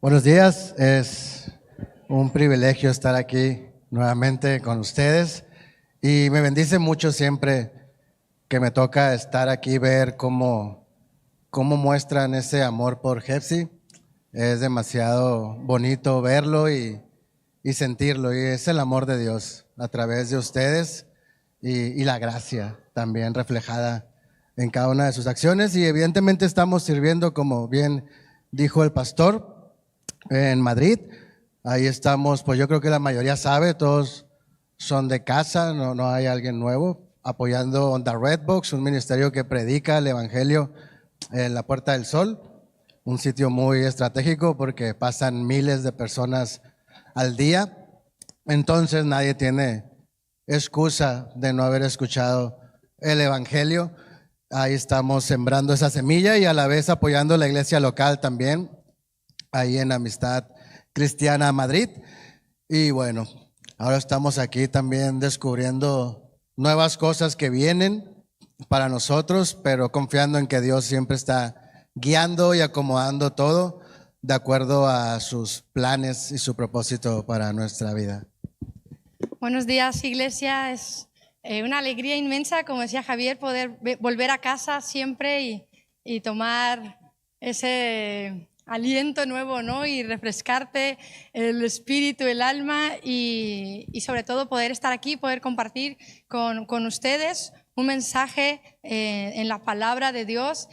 Buenos días, es un privilegio estar aquí nuevamente con ustedes y me bendice mucho siempre que me toca estar aquí, ver cómo muestran ese amor por Jepsi. Es demasiado bonito verlo y sentirlo, y es el amor de Dios a través de ustedes y la gracia también reflejada en cada una de sus acciones. Y evidentemente estamos sirviendo, como bien dijo el pastor, en Madrid. Ahí estamos, pues yo creo que la mayoría sabe, todos son de casa, no hay alguien nuevo, apoyando On the Red Box, un ministerio que predica el evangelio en la Puerta del Sol, un sitio muy estratégico porque pasan miles de personas al día. Entonces nadie tiene excusa de no haber escuchado el evangelio. Ahí estamos sembrando esa semilla y a la vez apoyando la iglesia local también, ahí en Amistad Cristiana Madrid. Y bueno, ahora estamos aquí también descubriendo nuevas cosas que vienen para nosotros, pero confiando en que Dios siempre está guiando y acomodando todo de acuerdo a sus planes y su propósito para nuestra vida. Buenos días, iglesia. Es una alegría inmensa, como decía Javier, poder volver a casa siempre y tomar ese aliento nuevo, ¿no? Y refrescarte el espíritu, el alma y sobre todo poder estar aquí, poder compartir con ustedes un mensaje en la palabra de Dios.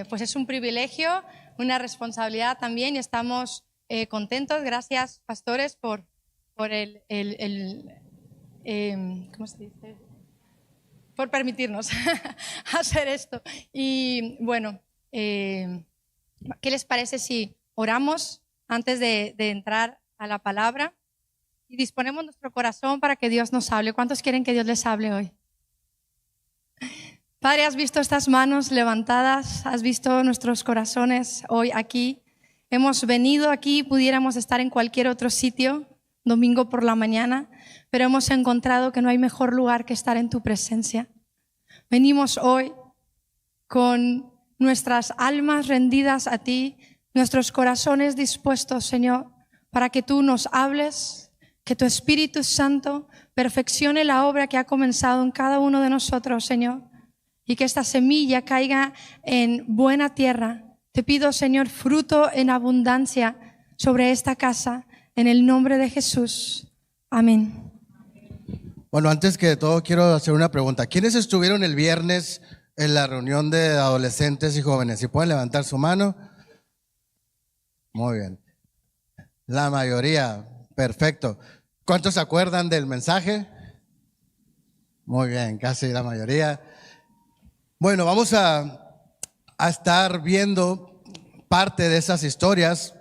Pues es un privilegio, una responsabilidad también, y estamos contentos. Gracias, pastores, por ¿cómo se dice? Por permitirnos hacer esto. Y bueno, ¿qué les parece si oramos antes de entrar a la palabra y disponemos nuestro corazón para que Dios nos hable? ¿Cuántos quieren que Dios les hable hoy? Padre, has visto estas manos levantadas, has visto nuestros corazones hoy aquí. Hemos venido aquí, pudiéramos estar en cualquier otro sitio, domingo por la mañana, pero hemos encontrado que no hay mejor lugar que estar en tu presencia. Venimos hoy con nuestras almas rendidas a ti, nuestros corazones dispuestos, Señor, para que tú nos hables, que tu Espíritu Santo perfeccione la obra que ha comenzado en cada uno de nosotros, Señor, y que esta semilla caiga en buena tierra. Te pido, Señor, fruto en abundancia sobre esta casa, en el nombre de Jesús. Amén. Bueno, antes que todo quiero hacer una pregunta. ¿Quiénes estuvieron el viernes en la reunión de adolescentes y jóvenes? ¿Si pueden levantar su mano? Muy bien. La mayoría, perfecto. ¿Cuántos se acuerdan del mensaje? Muy bien, casi la mayoría. Bueno, vamos a estar viendo parte de esas historias,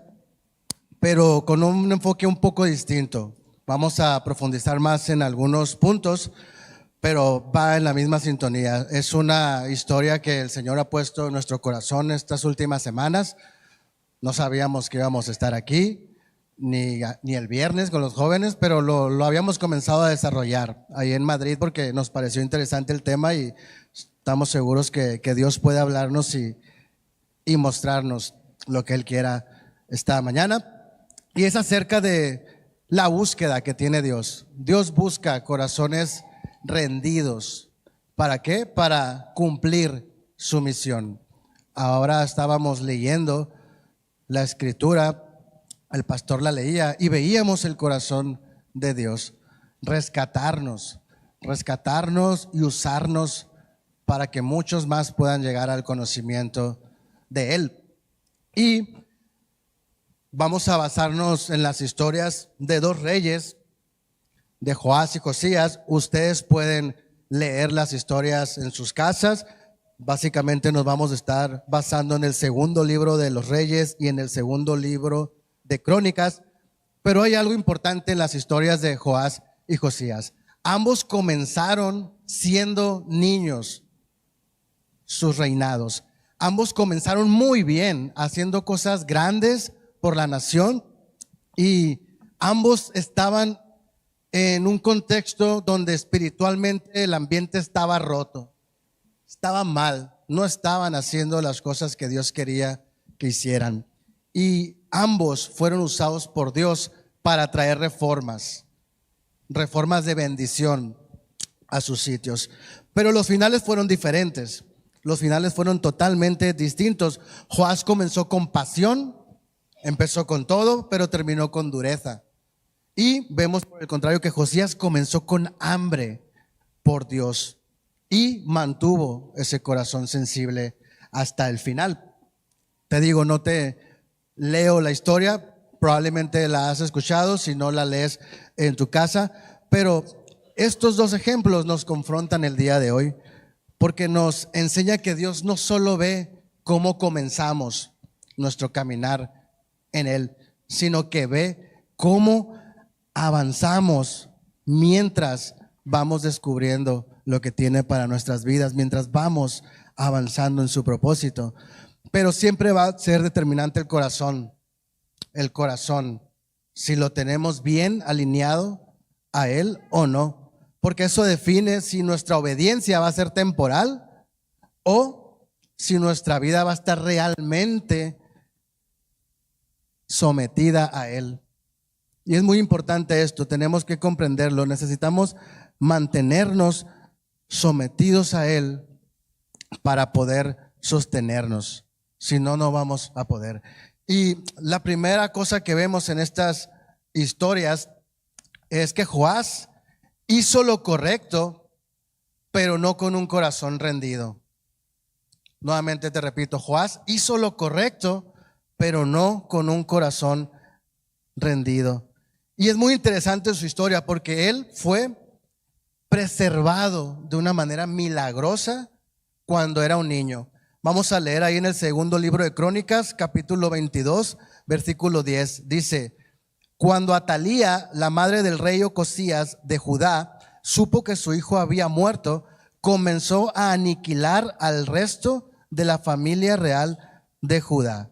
pero con un enfoque un poco distinto. Vamos a profundizar más en algunos puntos, pero va en la misma sintonía. Es una historia que el Señor ha puesto en nuestro corazón estas últimas semanas. No sabíamos que íbamos a estar aquí, ni el viernes con los jóvenes, pero lo habíamos comenzado a desarrollar ahí en Madrid porque nos pareció interesante el tema y estamos seguros que Dios puede hablarnos y mostrarnos lo que Él quiera esta mañana. Y es acerca de la búsqueda que tiene Dios. Dios busca corazones rendidos. ¿Para qué? Para cumplir su misión. Ahora estábamos leyendo la escritura, el pastor la leía y veíamos el corazón de Dios rescatarnos y usarnos para que muchos más puedan llegar al conocimiento de Él. Y vamos a basarnos en las historias de dos reyes, de Joás y Josías. Ustedes pueden leer las historias en sus casas. Básicamente nos vamos a estar basando en el segundo libro de los Reyes y en el segundo libro de Crónicas. Pero hay algo importante en las historias de Joás y Josías. Ambos comenzaron siendo niños sus reinados. Ambos comenzaron muy bien, haciendo cosas grandes por la nación, y ambos estaban en un contexto donde espiritualmente el ambiente estaba roto, estaba mal, no estaban haciendo las cosas que Dios quería que hicieran. Y ambos fueron usados por Dios para traer reformas de bendición a sus sitios. Pero los finales fueron diferentes. Los finales fueron totalmente distintos. Joás comenzó con pasión, empezó con todo, pero terminó con dureza. Y vemos por el contrario que Josías comenzó con hambre por Dios y mantuvo ese corazón sensible hasta el final. Te digo, no te leo la historia, probablemente la has escuchado, si no la lees en tu casa, pero estos dos ejemplos nos confrontan el día de hoy, porque nos enseña que Dios no solo ve cómo comenzamos nuestro caminar en Él, sino que ve cómo avanzamos mientras vamos descubriendo lo que tiene para nuestras vidas, mientras vamos avanzando en su propósito. Pero siempre va a ser determinante el corazón, si lo tenemos bien alineado a Él o no, porque eso define si nuestra obediencia va a ser temporal o si nuestra vida va a estar realmente sometida a Él. Y es muy importante esto, tenemos que comprenderlo, necesitamos mantenernos sometidos a Él para poder sostenernos, si no, no vamos a poder. Y la primera cosa que vemos en estas historias es que Joás hizo lo correcto, pero no con un corazón rendido. Nuevamente te repito, Joás hizo lo correcto, pero no con un corazón rendido. Y es muy interesante su historia porque él fue preservado de una manera milagrosa cuando era un niño. Vamos a leer ahí en el segundo libro de Crónicas, capítulo 22, versículo 10. Dice: cuando Atalía, la madre del rey Ocosías de Judá, supo que su hijo había muerto, comenzó a aniquilar al resto de la familia real de Judá.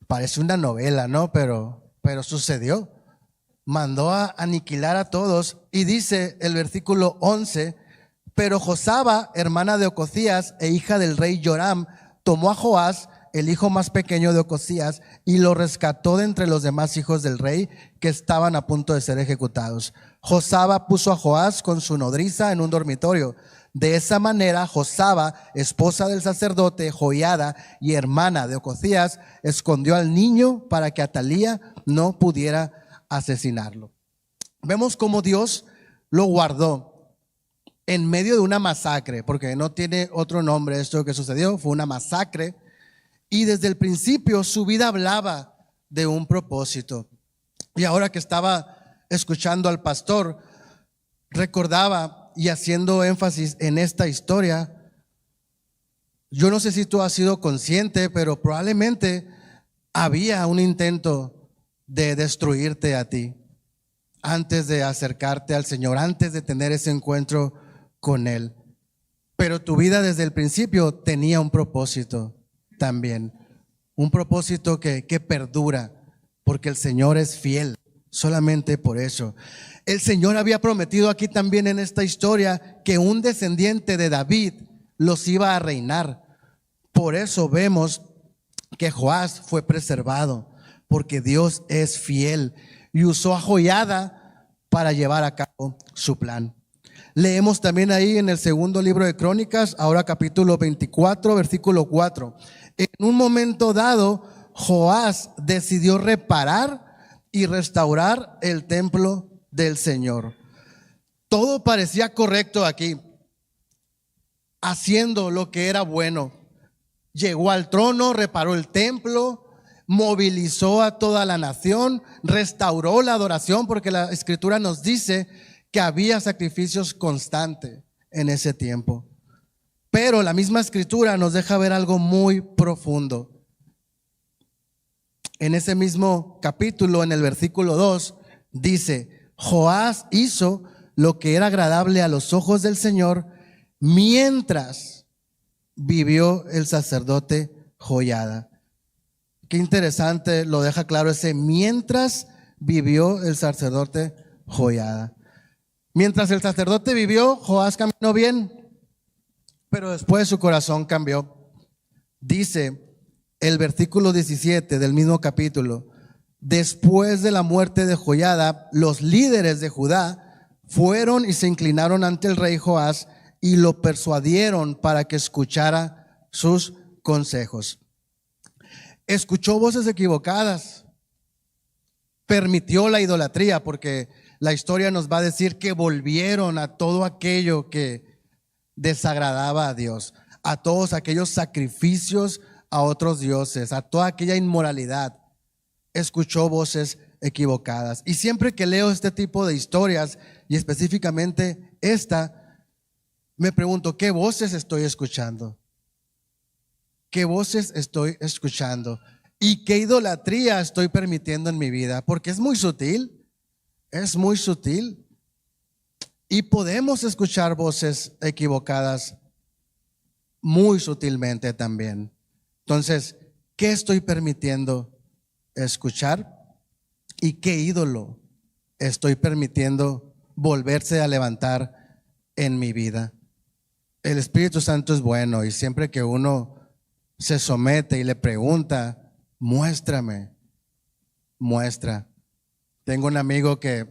Parece una novela, ¿no? Pero sucedió. Mandó a aniquilar a todos. Y dice el versículo 11: pero Josaba, hermana de Ocosías e hija del rey Joram, tomó a Joás, el hijo más pequeño de Ocosías, y lo rescató de entre los demás hijos del rey que estaban a punto de ser ejecutados. Josaba puso a Joás con su nodriza en un dormitorio. De esa manera, Josaba, esposa del sacerdote Joiada y hermana de Ocosías, escondió al niño para que Atalía no pudiera asesinarlo. Vemos cómo Dios lo guardó en medio de una masacre, porque no tiene otro nombre esto que sucedió, fue una masacre. Y desde el principio su vida hablaba de un propósito. Y ahora que estaba escuchando al pastor, recordaba y haciendo énfasis en esta historia, yo no sé si tú has sido consciente, pero probablemente había un intento de destruirte a ti antes de acercarte al Señor, antes de tener ese encuentro con Él. Pero tu vida desde el principio tenía un propósito también, un propósito que perdura, porque el Señor es fiel, solamente por eso. El Señor había prometido aquí también en esta historia que un descendiente de David los iba a reinar. Por eso vemos que Joás fue preservado, porque Dios es fiel y usó a Joiada para llevar a cabo su plan. Leemos también ahí en el segundo libro de Crónicas, ahora capítulo 24, versículo 4. En un momento dado, Joás decidió reparar y restaurar el templo del Señor. Todo parecía correcto aquí, haciendo lo que era bueno. Llegó al trono, reparó el templo, movilizó a toda la nación, restauró la adoración, porque la Escritura nos dice que había sacrificios constantes en ese tiempo. Pero la misma Escritura nos deja ver algo muy profundo. En ese mismo capítulo, en el versículo 2, dice: Joás hizo lo que era agradable a los ojos del Señor mientras vivió el sacerdote Joiada. Qué interesante, lo deja claro ese mientras vivió el sacerdote Joiada. Mientras el sacerdote vivió, Joás caminó bien, pero después su corazón cambió. Dice el versículo 17 del mismo capítulo: Después de la muerte de Joiada, los líderes de Judá fueron y se inclinaron ante el rey Joás y lo persuadieron para que escuchara sus consejos. Escuchó voces equivocadas, permitió la idolatría, porque la historia nos va a decir que volvieron a todo aquello que desagradaba a Dios, a todos aquellos sacrificios a otros dioses, a toda aquella inmoralidad. Escuchó voces equivocadas. Y siempre que leo este tipo de historias, y específicamente esta, me pregunto, ¿qué voces estoy escuchando? ¿Qué voces estoy escuchando? ¿Y qué idolatría estoy permitiendo en mi vida? Porque es muy sutil, es muy sutil. Y podemos escuchar voces equivocadas muy sutilmente también. Entonces, ¿qué estoy permitiendo escuchar? ¿Y qué ídolo estoy permitiendo volverse a levantar en mi vida? El Espíritu Santo es bueno, y siempre que uno se somete y le pregunta, muéstrame, muestra. Tengo un amigo que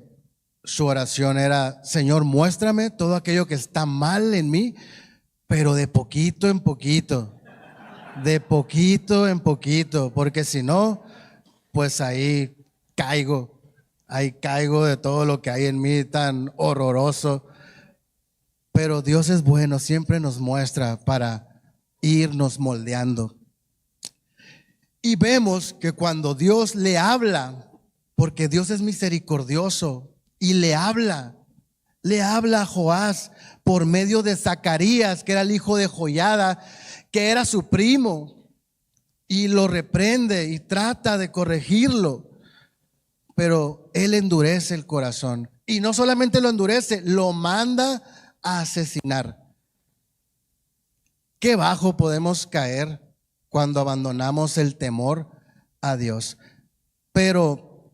su oración era: Señor, muéstrame todo aquello que está mal en mí, pero de poquito en poquito, de poquito en poquito, porque si no, pues ahí caigo de todo lo que hay en mí tan horroroso. Pero Dios es bueno, siempre nos muestra para irnos moldeando. Y vemos que cuando Dios le habla, porque Dios es misericordioso, y le habla a Joás por medio de Zacarías, que era el hijo de Joiada, que era su primo, y lo reprende y trata de corregirlo, pero él endurece el corazón, y no solamente lo endurece, lo manda a asesinar. Qué bajo podemos caer cuando abandonamos el temor a Dios. Pero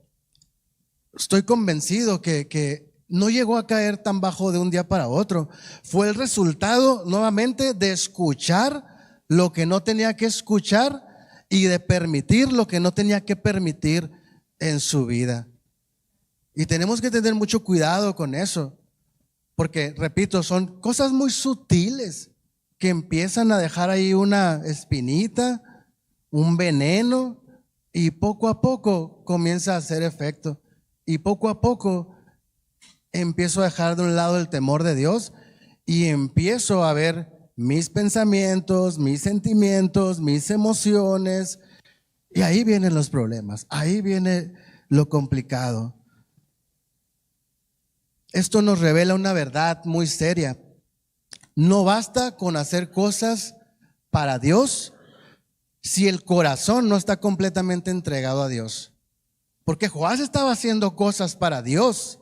estoy convencido que no llegó a caer tan bajo de un día para otro. Fue el resultado nuevamente de escuchar lo que no tenía que escuchar y de permitir lo que no tenía que permitir en su vida. Y tenemos que tener mucho cuidado con eso, porque, repito, son cosas muy sutiles que empiezan a dejar ahí una espinita, un veneno, y poco a poco comienza a hacer efecto. Y poco a poco empiezo a dejar de un lado el temor de Dios y empiezo a ver mis pensamientos, mis sentimientos, mis emociones, y ahí vienen los problemas, ahí viene lo complicado. Esto nos revela una verdad muy seria. No basta con hacer cosas para Dios si el corazón no está completamente entregado a Dios. Porque Joás estaba haciendo cosas para Dios,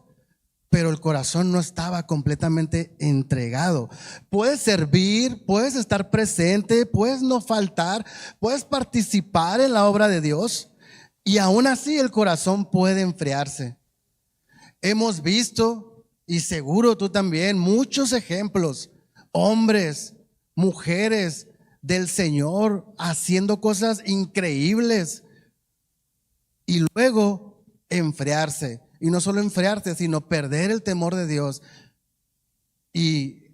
pero el corazón no estaba completamente entregado. Puedes servir, puedes estar presente, puedes no faltar, puedes participar en la obra de Dios, y aún así el corazón puede enfriarse. Hemos visto, y seguro tú también, muchos ejemplos, hombres, mujeres del Señor haciendo cosas increíbles y luego enfriarse. Y no solo enfriarse, sino perder el temor de Dios y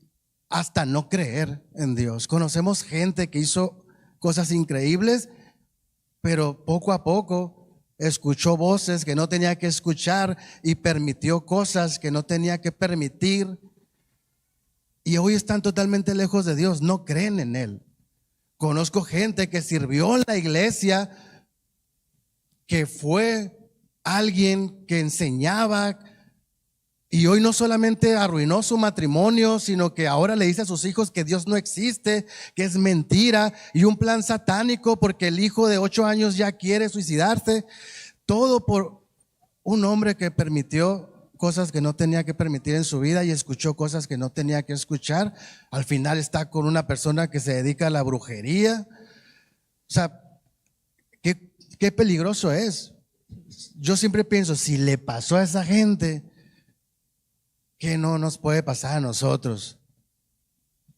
hasta no creer en Dios. Conocemos gente que hizo cosas increíbles, pero poco a poco escuchó voces que no tenía que escuchar y permitió cosas que no tenía que permitir. Y hoy están totalmente lejos de Dios, no creen en Él. Conozco gente que sirvió en la iglesia, que fue alguien que enseñaba, y hoy no solamente arruinó su matrimonio, sino que ahora le dice a sus hijos que Dios no existe, que es mentira y un plan satánico porque el hijo de 8 años ya quiere suicidarse. Todo por un hombre que permitió cosas que no tenía que permitir en su vida y escuchó cosas que no tenía que escuchar. Al final está con una persona que se dedica a la brujería. O sea, qué peligroso es. Yo siempre pienso, si le pasó a esa gente, ¿qué no nos puede pasar a nosotros?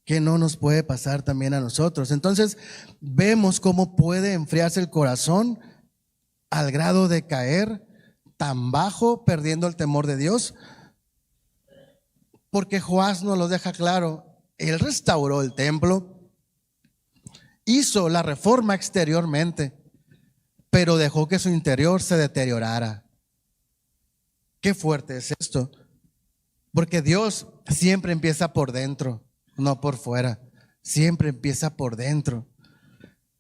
¿Qué no nos puede pasar también a nosotros? Entonces vemos cómo puede enfriarse el corazón al grado de caer tan bajo, perdiendo el temor de Dios? Porque Joás nos lo deja claro. Él restauró el templo, hizo la reforma exteriormente, pero dejó que su interior se deteriorara. Qué fuerte es esto, porque Dios siempre empieza por dentro, no por fuera. Siempre empieza por dentro.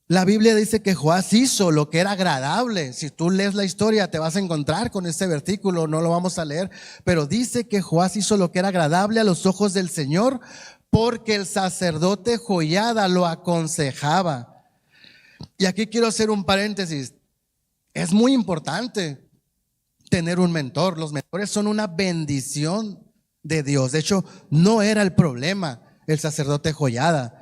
La Biblia dice que Joás hizo lo que era agradable. Si tú lees la historia te vas a encontrar con este versículo, no lo vamos a leer, pero dice que Joás hizo lo que era agradable a los ojos del Señor, porque el sacerdote Joiada lo aconsejaba. Y aquí quiero hacer un paréntesis. Es muy importante tener un mentor. Los mentores son una bendición de Dios. De hecho, no era el problema el sacerdote Joiada.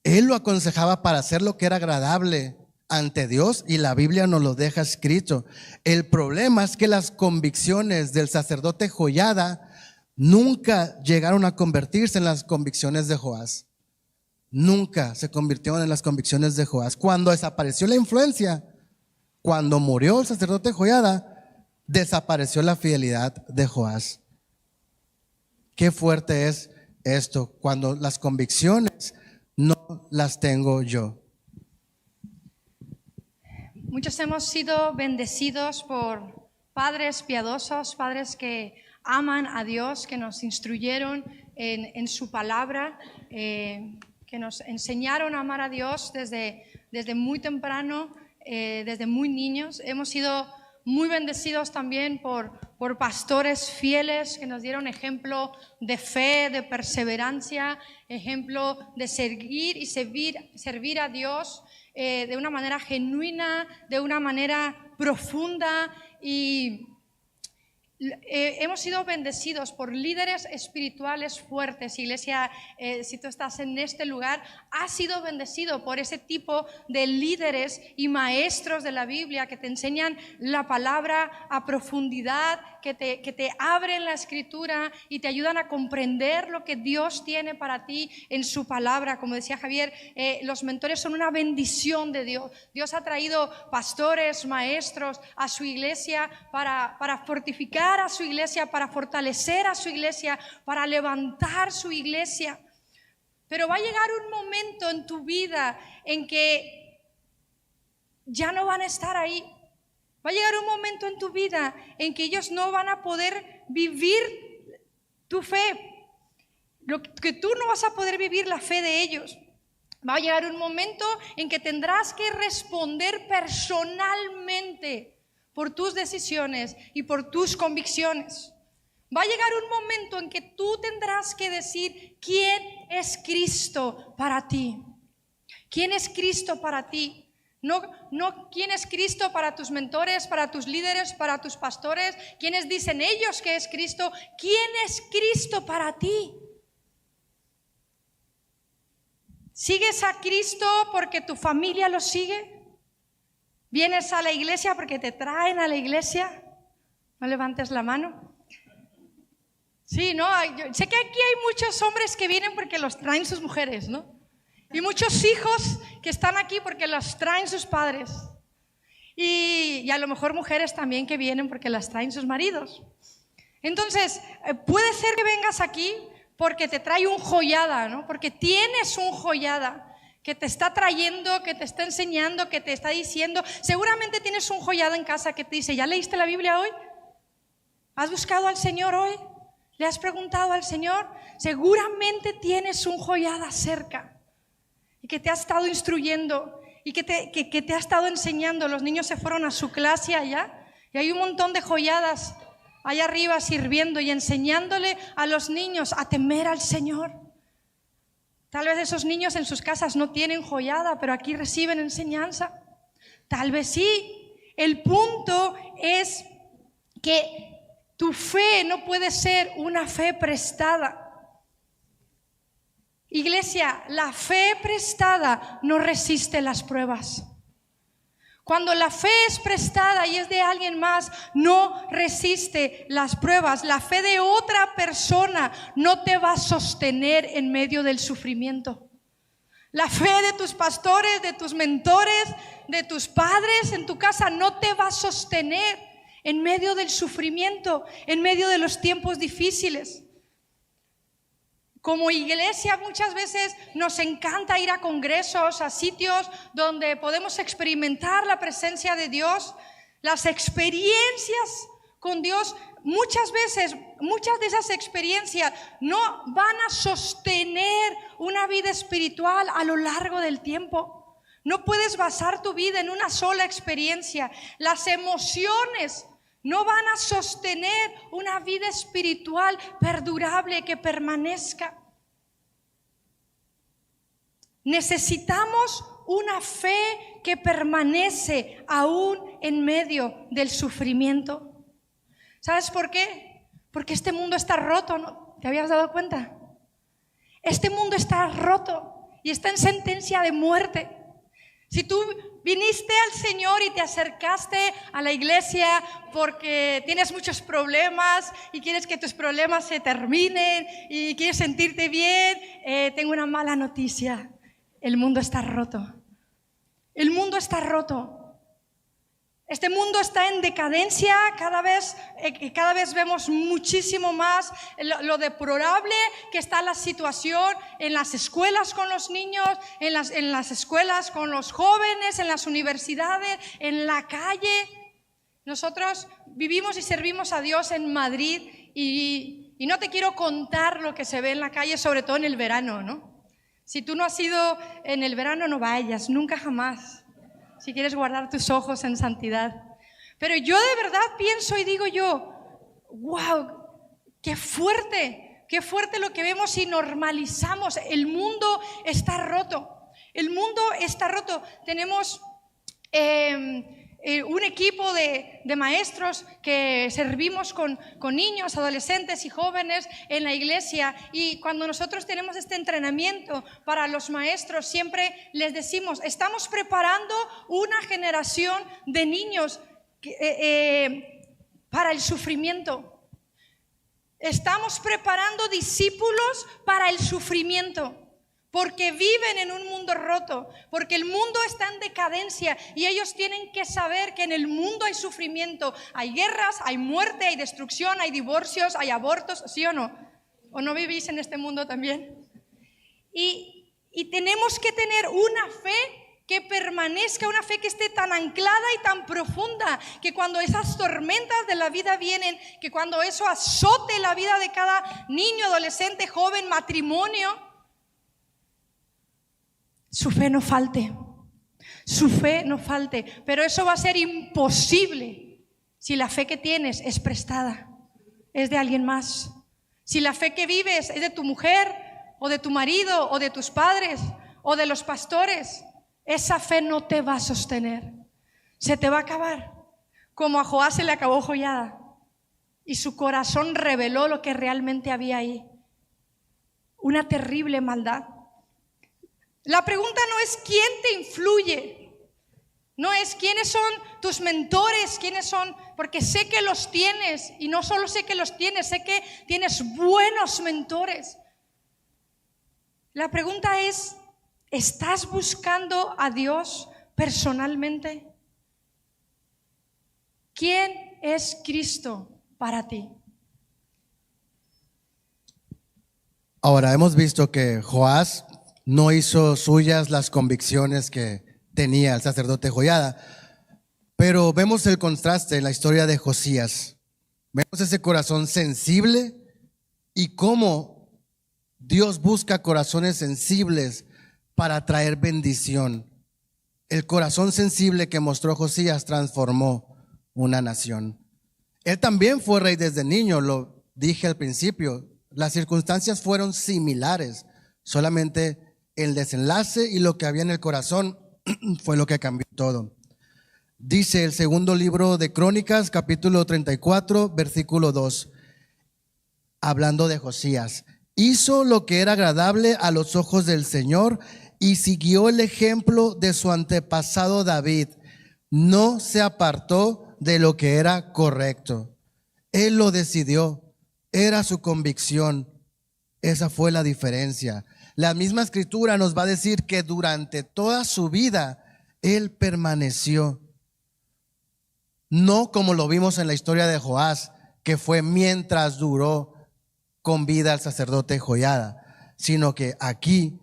Él lo aconsejaba para hacer lo que era agradable ante Dios, y la Biblia nos lo deja escrito. El problema es que las convicciones del sacerdote Joiada nunca llegaron a convertirse en las convicciones de Joás. Nunca se convirtieron en las convicciones de Joás. Cuando desapareció la influencia, cuando murió el sacerdote Joiada, desapareció la fidelidad de Joás. Qué fuerte es esto, cuando las convicciones no las tengo yo. Muchos hemos sido bendecidos por padres piadosos, padres que aman a Dios, que nos instruyeron en su palabra, que nos enseñaron a amar a Dios desde muy temprano, desde muy niños. Hemos sido muy bendecidos también por pastores fieles que nos dieron ejemplo de fe, de perseverancia, ejemplo de seguir y servir a Dios de una manera genuina, de una manera profunda, y hemos sido bendecidos por líderes espirituales fuertes. Iglesia, si tú estás en este lugar, has sido bendecido por ese tipo de líderes y maestros de la Biblia que te enseñan la palabra a profundidad, que te abren la escritura y te ayudan a comprender lo que Dios tiene para ti en su palabra. Como decía Javier, los mentores son una bendición de Dios. Dios ha traído pastores, maestros a su iglesia para fortificar a su iglesia, para fortalecer a su iglesia, para levantar su iglesia. Pero va a llegar un momento en tu vida en que ya no van a estar ahí. Va a llegar un momento en tu vida en que ellos no van a poder vivir tu fe, lo que tú no vas a poder vivir la fe de ellos. Va a llegar un momento en que tendrás que responder personalmente por tus decisiones y por tus convicciones. Va a llegar un momento en que tú tendrás que decir quién es Cristo para ti. ¿Quién es Cristo para ti? No quién es Cristo para tus mentores, para tus líderes, para tus pastores, quiénes dicen ellos que es Cristo. ¿Quién es Cristo para ti? ¿Sigues a Cristo porque tu familia lo sigue? ¿Vienes a la iglesia porque te traen a la iglesia? No levantes la mano. Sí, ¿no? Sé que aquí hay muchos hombres que vienen porque los traen sus mujeres, ¿no? Y muchos hijos que están aquí porque los traen sus padres. Y a lo mejor mujeres también que vienen porque las traen sus maridos. Entonces, puede ser que vengas aquí porque te trae un Joiada, ¿no? Porque tienes un Joiada que te está trayendo, que te está enseñando, que te está diciendo. Seguramente tienes un Joiada en casa que te dice, ¿ya leíste la Biblia hoy? ¿Has buscado al Señor hoy? ¿Le has preguntado al Señor? Seguramente tienes un Joiada cerca y que te ha estado instruyendo y que te ha estado enseñando. Los niños se fueron a su clase allá y hay un montón de Joiadas allá arriba sirviendo y enseñándole a los niños a temer al Señor. Tal vez esos niños en sus casas no tienen Joiada, pero aquí reciben enseñanza. Tal vez sí. El punto es que tu fe no puede ser una fe prestada. Iglesia, la fe prestada no resiste las pruebas. Cuando la fe es prestada y es de alguien más, no resiste las pruebas. La fe de otra persona no te va a sostener en medio del sufrimiento. La fe de tus pastores, de tus mentores, de tus padres en tu casa no te va a sostener en medio del sufrimiento, en medio de los tiempos difíciles. Como iglesia muchas veces nos encanta ir a congresos, a sitios donde podemos experimentar la presencia de Dios. Las experiencias con Dios, muchas veces, muchas de esas experiencias no van a sostener una vida espiritual a lo largo del tiempo. No puedes basar tu vida en una sola experiencia. Las emociones no van a sostener una vida espiritual perdurable que permanezca. Necesitamos una fe que permanece aún en medio del sufrimiento. ¿Sabes por qué? Porque este mundo está roto, ¿no? ¿Te habías dado cuenta? Este mundo está roto y está en sentencia de muerte. Si tú viniste al Señor y te acercaste a la iglesia porque tienes muchos problemas y quieres que tus problemas se terminen y quieres sentirte bien, tengo una mala noticia. El mundo está roto. El mundo está roto. Este mundo está en decadencia, cada vez vemos muchísimo más lo deplorable que está la situación en las escuelas con los niños, en las escuelas con los jóvenes, en las universidades, en la calle. Nosotros vivimos y servimos a Dios en Madrid y no te quiero contar lo que se ve en la calle, sobre todo en el verano, ¿no? Si tú no has ido en el verano, no vayas, nunca jamás. Si quieres guardar tus ojos en santidad. Pero yo de verdad pienso y digo yo, wow, qué fuerte lo que vemos y normalizamos. El mundo está roto. El mundo está roto. Tenemos un equipo de maestros que servimos con niños, adolescentes y jóvenes en la iglesia, y cuando nosotros tenemos este entrenamiento para los maestros siempre les decimos, estamos preparando una generación de niños para el sufrimiento. Estamos preparando discípulos para el sufrimiento. Porque viven en un mundo roto, porque el mundo está en decadencia y ellos tienen que saber que en el mundo hay sufrimiento, hay guerras, hay muerte, hay destrucción, hay divorcios, hay abortos, ¿sí o no? ¿O no vivís en este mundo también? Y tenemos que tener una fe que permanezca, una fe que esté tan anclada y tan profunda, que cuando esas tormentas de la vida vienen, que cuando eso azote la vida de cada niño, adolescente, joven, matrimonio, su fe no falte, pero eso va a ser imposible si la fe que tienes es prestada, es de alguien más. Si la fe que vives es de tu mujer, o de tu marido, o de tus padres, o de los pastores, esa fe no te va a sostener, se te va a acabar, como a Joás se le acabó joyada, y su corazón reveló lo que realmente había ahí, una terrible maldad. La pregunta no es quién te influye, no es quiénes son tus mentores, quiénes son, porque sé que los tienes, y no solo sé que los tienes, sé que tienes buenos mentores. La pregunta es, ¿estás buscando a Dios personalmente? ¿Quién es Cristo para ti? Ahora, hemos visto que Joás no hizo suyas las convicciones que tenía el sacerdote Joiada, pero vemos el contraste en la historia de Josías. Vemos ese corazón sensible y cómo Dios busca corazones sensibles para traer bendición. El corazón sensible que mostró Josías transformó una nación. Él también fue rey desde niño, lo dije al principio. Las circunstancias fueron similares, solamente el desenlace y lo que había en el corazón fue lo que cambió todo. Dice el segundo libro de Crónicas, capítulo 34, versículo 2, hablando de Josías: hizo lo que era agradable a los ojos del Señor y siguió el ejemplo de su antepasado David. No se apartó de lo que era correcto. Él lo decidió, era su convicción. Esa fue la diferencia. La misma escritura nos va a decir que durante toda su vida él permaneció. No como lo vimos en la historia de Joás, que fue mientras duró con vida el sacerdote Joiada, sino que aquí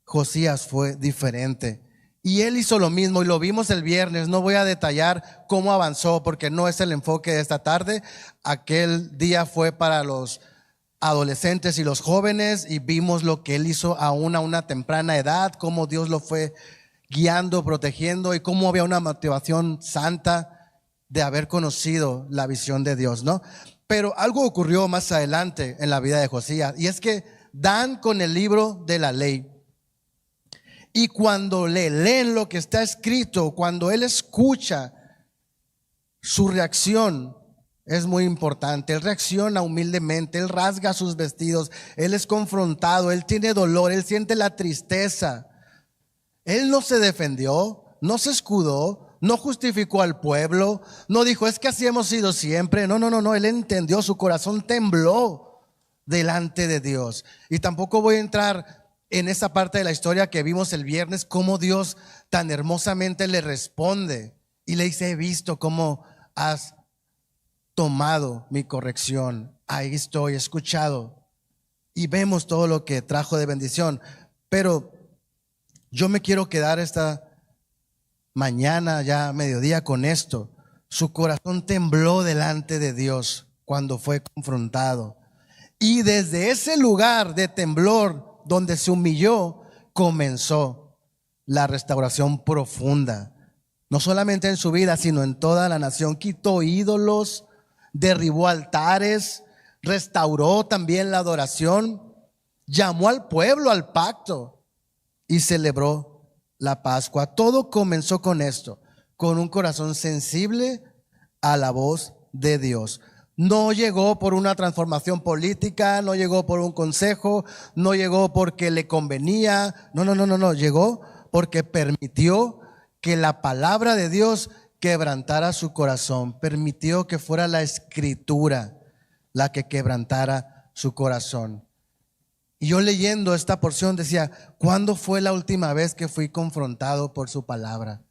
Josías fue diferente. Y él hizo lo mismo y lo vimos el viernes. No voy a detallar cómo avanzó porque no es el enfoque de esta tarde. Aquel día fue para los adolescentes y los jóvenes y vimos lo que él hizo aún a una temprana edad, cómo Dios lo fue guiando, protegiendo y cómo había una motivación santa de haber conocido la visión de Dios, ¿no? Pero algo ocurrió más adelante en la vida de Josías y es que dan con el libro de la ley. Y cuando le leen lo que está escrito, cuando él escucha, su reacción es muy importante. Él reacciona humildemente, él rasga sus vestidos, él es confrontado, él tiene dolor, él siente la tristeza. Él no se defendió, no se escudó, no justificó al pueblo, no dijo, es que así hemos sido siempre. No, él entendió, su corazón tembló delante de Dios. Y tampoco voy a entrar en esa parte de la historia que vimos el viernes, cómo Dios tan hermosamente le responde y le dice, he visto cómo has tomado mi corrección, ahí estoy, he escuchado, y vemos todo lo que trajo de bendición. Pero yo me quiero quedar esta mañana, ya mediodía, con esto. Su corazón tembló delante de Dios cuando fue confrontado, y desde ese lugar de temblor donde se humilló, comenzó la restauración profunda, no solamente en su vida, sino en toda la nación. Quitó ídolos, derribó altares, restauró también la adoración, llamó al pueblo al pacto y celebró la Pascua. Todo comenzó con esto, con un corazón sensible a la voz de Dios. No llegó por una transformación política, no llegó por un consejo, no llegó porque le convenía. No, llegó porque permitió que la palabra de Dios quebrantara su corazón, permitió que fuera la escritura la que quebrantara su corazón. Y yo leyendo esta porción decía, ¿cuándo fue la última vez que fui confrontado por su palabra?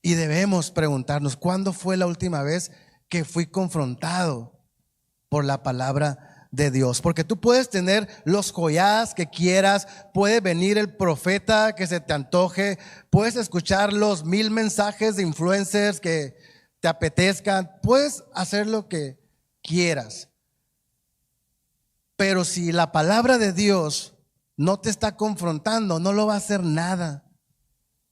Y debemos preguntarnos, ¿cuándo fue la última vez que fui confrontado por la palabra de Dios? Porque tú puedes tener los joyas que quieras, puede venir el profeta que se te antoje, puedes escuchar los 1000 mensajes de influencers que te apetezcan, puedes hacer lo que quieras. Pero si la palabra de Dios no te está confrontando, no lo va a hacer nada.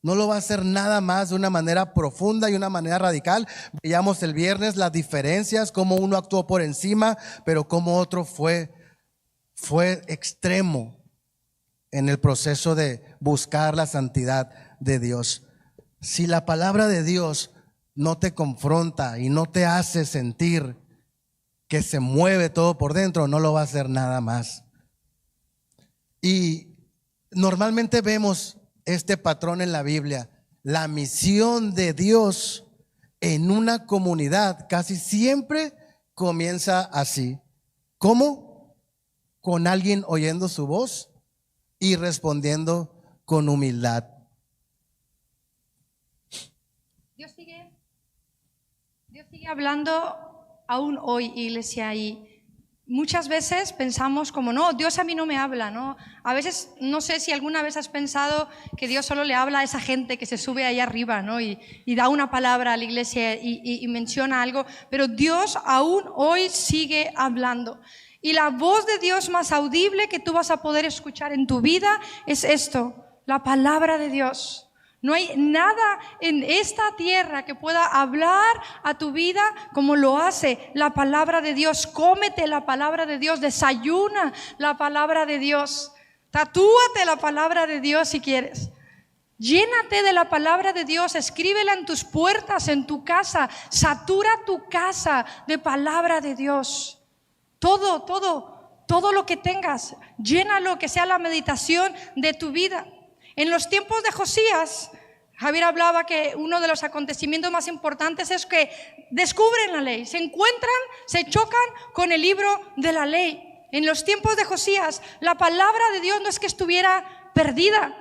No lo va a hacer nada más de una manera profunda y una manera radical. Veíamos el viernes las diferencias, cómo uno actuó por encima, pero cómo otro fue extremo en el proceso de buscar la santidad de Dios. Si la palabra de Dios no te confronta y no te hace sentir que se mueve todo por dentro, no lo va a hacer nada más. Y normalmente vemos este patrón en la Biblia. La misión de Dios en una comunidad casi siempre comienza así. ¿Cómo? Con alguien oyendo su voz y respondiendo con humildad. Dios sigue hablando aún hoy, iglesia, y muchas veces pensamos como, no, Dios a mí no me habla, ¿no? A veces, no sé si alguna vez has pensado que Dios solo le habla a esa gente que se sube ahí arriba, ¿no? Y da una palabra a la iglesia y menciona algo, pero Dios aún hoy sigue hablando. Y la voz de Dios más audible que tú vas a poder escuchar en tu vida es esto, la palabra de Dios. No hay nada en esta tierra que pueda hablar a tu vida como lo hace la palabra de Dios. Cómete la palabra de Dios, desayuna la palabra de Dios, tatúate la palabra de Dios si quieres. Llénate de la palabra de Dios, escríbela en tus puertas, en tu casa, satura tu casa de palabra de Dios. Todo lo que tengas, llénalo, que sea la meditación de tu vida. En los tiempos de Josías, Javier hablaba que uno de los acontecimientos más importantes es que descubren la ley, se encuentran, se chocan con el libro de la ley. en los tiempos de Josías, la palabra de Dios no es que estuviera perdida.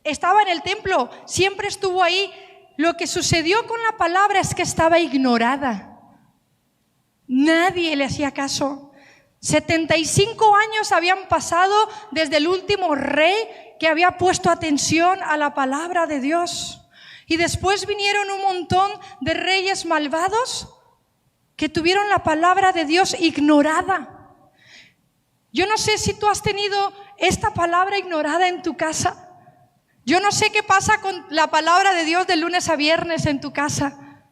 Estaba en el templo, siempre estuvo ahí. Lo que sucedió con la palabra es que estaba ignorada. Nadie le hacía caso. 75 años habían pasado desde el último rey que había puesto atención a la palabra de Dios. Y después vinieron un montón de reyes malvados que tuvieron la palabra de Dios ignorada. Yo no sé si tú has tenido esta palabra ignorada en tu casa. Yo no sé qué pasa con la palabra de Dios de lunes a viernes en tu casa.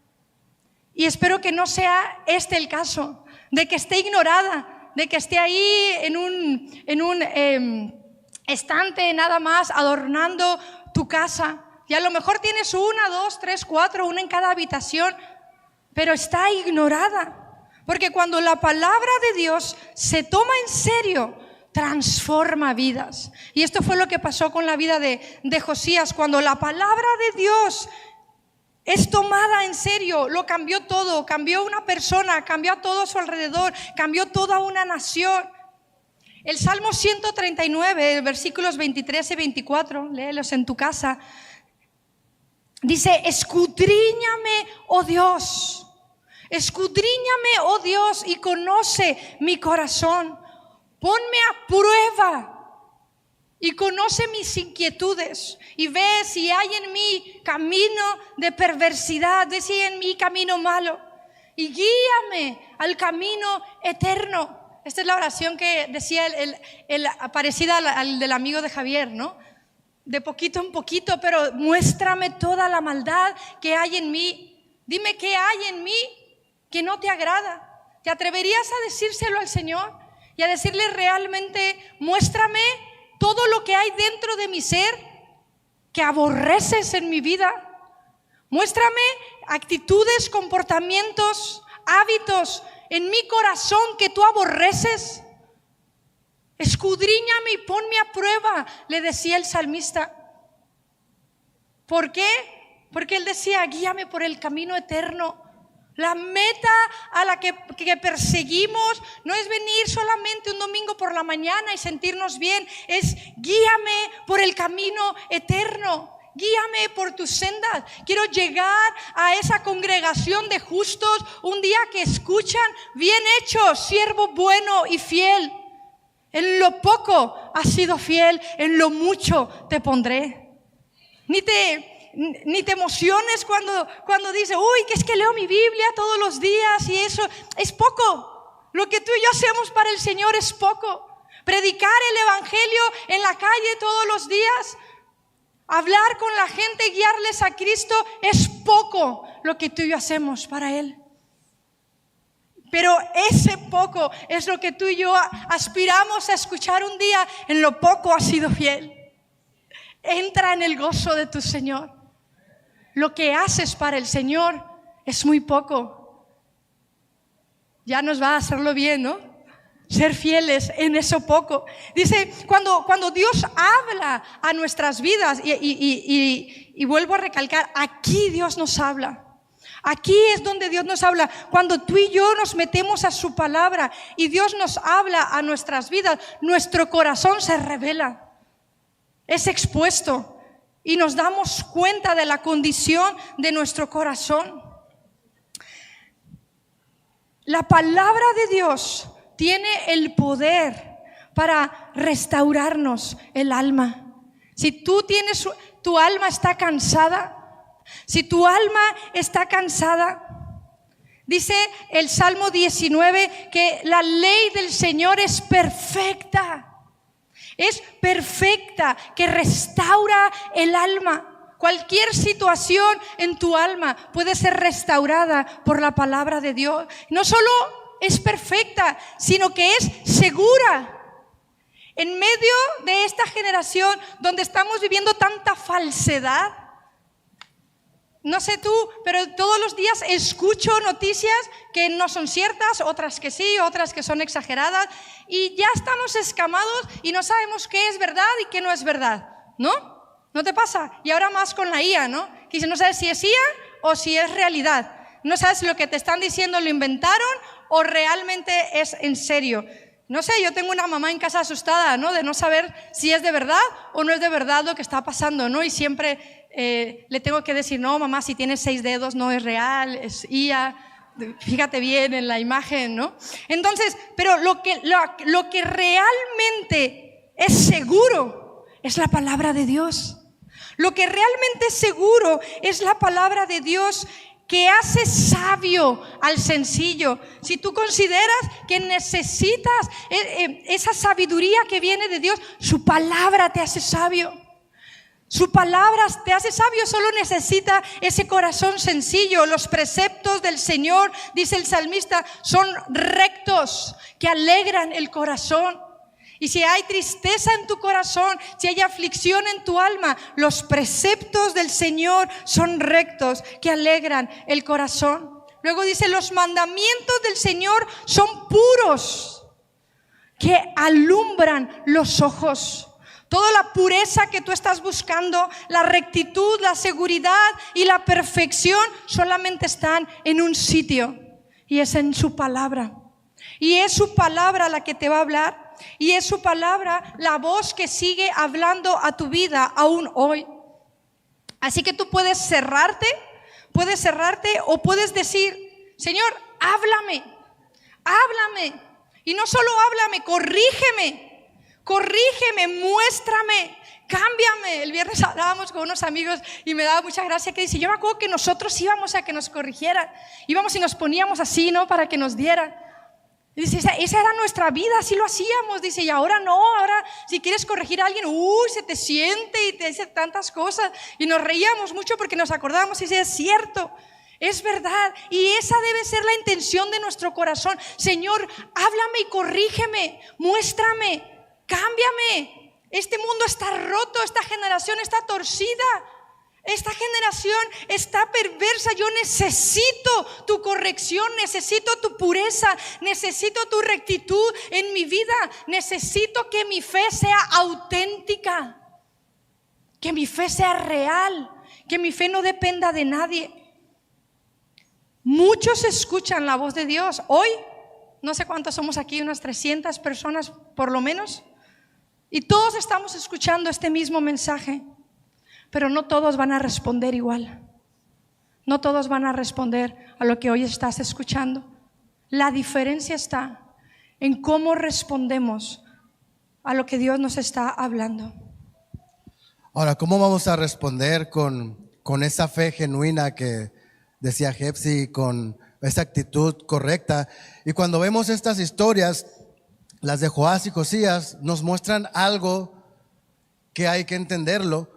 Y espero que no sea este el caso, de que esté ignorada, de que esté ahí en un estante nada más adornando tu casa. Y a lo mejor tienes 1, 2, 3, 4, una en cada habitación, pero está ignorada. Porque cuando la palabra de Dios se toma en serio, transforma vidas. Y esto fue lo que pasó con la vida de Josías. Cuando la palabra de Dios es tomada en serio, lo cambió todo. Cambió una persona, cambió todo a su alrededor, cambió toda una nación. El Salmo 139, versículos 23 y 24, léelos en tu casa. Dice: escudriñame, oh Dios, escudriñame, oh Dios, y conoce mi corazón. Ponme a prueba y conoce mis inquietudes y ve si hay en mí camino de perversidad, ve si hay en mí camino malo y guíame al camino eterno. Esta es la oración que decía parecida al del amigo de Javier, ¿no? De poquito en poquito, pero muéstrame toda la maldad que hay en mí. Dime qué hay en mí que no te agrada. ¿Te atreverías a decírselo al Señor y a decirle realmente: muéstrame todo lo que hay dentro de mi ser que aborreces en mi vida? Muéstrame actitudes, comportamientos, hábitos en mi corazón que tú aborreces. Escudriñame y ponme a prueba, le decía el salmista. ¿Por qué? Porque él decía: guíame por el camino eterno. La meta a la que perseguimos no es venir solamente un domingo por la mañana y sentirnos bien, es guíame por el camino eterno. Guíame por tus sendas. Quiero llegar a esa congregación de justos un día que escuchan: bien hecho, siervo bueno y fiel. En lo poco has sido fiel, en lo mucho te pondré. Ni te emociones cuando dices: uy, que es que leo mi Biblia todos los días y eso es poco. Lo que tú y yo hacemos para el Señor es poco. Predicar el evangelio en la calle todos los días, hablar con la gente, guiarles a Cristo, es poco lo que tú y yo hacemos para Él. Pero ese poco es lo que tú y yo aspiramos a escuchar un día: en lo poco has sido fiel. Entra en el gozo de tu Señor. Lo que haces para el Señor es muy poco. Ya nos va a hacerlo bien, ¿no? Ser fieles en eso poco. Dice, cuando Dios habla a nuestras vidas, y vuelvo a recalcar, aquí Dios nos habla. Aquí es donde Dios nos habla. Cuando tú y yo nos metemos a su palabra y Dios nos habla a nuestras vidas, nuestro corazón se revela, es expuesto y nos damos cuenta de la condición de nuestro corazón. La palabra de Dios tiene el poder para restaurarnos el alma. Si tu alma está cansada, si tu alma está cansada, dice el Salmo 19 que la ley del Señor es perfecta. Es perfecta, que restaura el alma. Cualquier situación en tu alma puede ser restaurada por la palabra de Dios. No solo es perfecta, sino que es segura. En medio de esta generación donde estamos viviendo tanta falsedad, no sé tú, pero todos los días escucho noticias que no son ciertas, otras que sí, otras que son exageradas, y ya estamos escamados y no sabemos qué es verdad y qué no es verdad, ¿no? ¿No te pasa? Y ahora más con la IA, ¿no? Que no sabes si es IA o si es realidad. No sabes si lo que te están diciendo lo inventaron o realmente es en serio. No sé, yo tengo una mamá en casa asustada, ¿no? De no saber si es de verdad o no es de verdad lo que está pasando, ¿no? Y siempre le tengo que decir, no, mamá, si tienes 6 dedos no es real, es IA, fíjate bien en la imagen, ¿no? Entonces, pero lo que realmente es seguro es la palabra de Dios. Lo que realmente es seguro es la palabra de Dios, que hace sabio al sencillo. Si tú consideras que necesitas esa sabiduría que viene de Dios, su palabra te hace sabio. Su palabra te hace sabio, solo necesita ese corazón sencillo. Los preceptos del Señor, dice el salmista, son rectos, que alegran el corazón. Y si hay tristeza en tu corazón, si hay aflicción en tu alma, los preceptos del Señor son rectos, que alegran el corazón. Luego dice, los mandamientos del Señor son puros, que alumbran los ojos. Toda la pureza que tú estás buscando, la rectitud, la seguridad y la perfección solamente están en un sitio, y es en su palabra. Y es su palabra la que te va a hablar. Y es su palabra la voz que sigue hablando a tu vida aún hoy. Así que tú puedes cerrarte o puedes decir, Señor, háblame. Y no solo háblame, corrígeme, muéstrame, cámbiame. El viernes hablábamos con unos amigos y me daba mucha gracia que dice, yo me acuerdo que nosotros íbamos a que nos corrigieran. Íbamos y nos poníamos así, ¿no? Para que nos dieran. Y dice, esa era nuestra vida, así lo hacíamos. Dice, y ahora no, ahora si quieres corregir a alguien, se te siente y te dice tantas cosas. Y nos reíamos mucho porque nos acordábamos y dice, es cierto, es verdad. Y esa debe ser la intención de nuestro corazón. Señor, háblame y corrígeme, muéstrame, cámbiame. Este mundo está roto, esta generación está torcida. Esta generación está perversa. Yo necesito tu corrección, necesito tu pureza, necesito tu rectitud en mi vida. Necesito que mi fe sea auténtica, que mi fe sea real, que mi fe no dependa de nadie. Muchos escuchan la voz de Dios. Hoy, no sé cuántos somos aquí, unas 300 personas por lo menos, y todos estamos escuchando este mismo mensaje. Pero no todos van a responder igual. No todos van a responder a lo que hoy estás escuchando. La diferencia está en cómo respondemos a lo que Dios nos está hablando. Ahora, ¿cómo vamos a responder con esa fe genuina que decía Jepsi, con esa actitud correcta? Y cuando vemos estas historias, las de Joás y Josías, nos muestran algo que hay que entenderlo,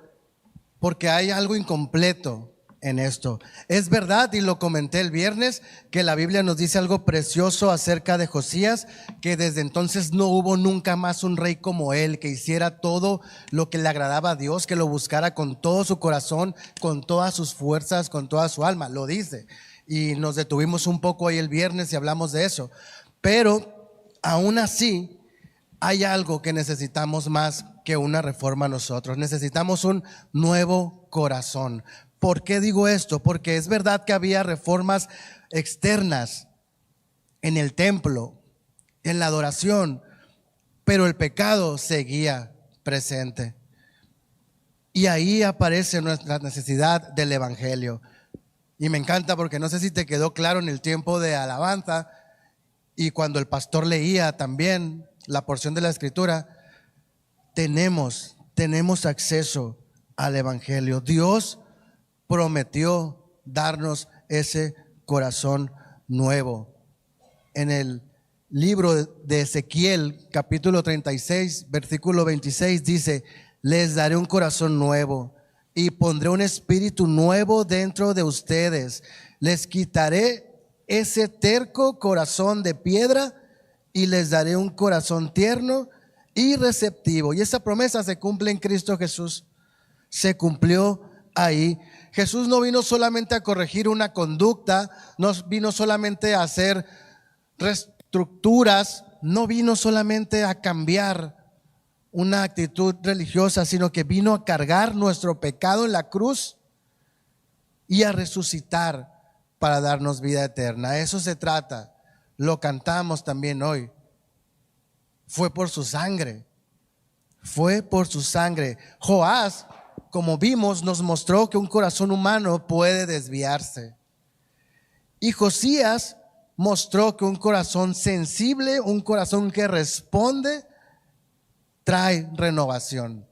porque hay algo incompleto en esto. Es verdad, y lo comenté el viernes, que la Biblia nos dice algo precioso acerca de Josías, que desde entonces no hubo nunca más un rey como él, que hiciera todo lo que le agradaba a Dios, que lo buscara con todo su corazón, con todas sus fuerzas, con toda su alma. Lo dice. Y nos detuvimos un poco ahí el viernes y hablamos de eso. Pero aún así, hay algo que necesitamos más que una reforma nosotros. Necesitamos un nuevo corazón. ¿Por qué digo esto? Porque es verdad que había reformas externas en el templo, en la adoración, pero el pecado seguía presente. Y ahí aparece nuestra necesidad del evangelio. Y me encanta porque no sé si te quedó claro en el tiempo de alabanza y cuando el pastor leía también la porción de la escritura, tenemos acceso al evangelio. Dios prometió darnos ese corazón nuevo. En el libro de Ezequiel, capítulo 36, versículo 26, dice: les daré un corazón nuevo y pondré un espíritu nuevo dentro de ustedes. Les quitaré ese terco corazón de piedra y les daré un corazón tierno y receptivo. Y esa promesa se cumple en Cristo Jesús. Se cumplió ahí. Jesús no vino solamente a corregir una conducta, no vino solamente a hacer reestructuras, no vino solamente a cambiar una actitud religiosa, sino que vino a cargar nuestro pecado en la cruz y a resucitar para darnos vida eterna. Eso se trata. Lo cantamos también hoy. fue por su sangre. Fue por su sangre. Joás, como vimos, nos mostró que un corazón humano puede desviarse. Y Josías mostró que un corazón sensible, un corazón que responde, trae renovación.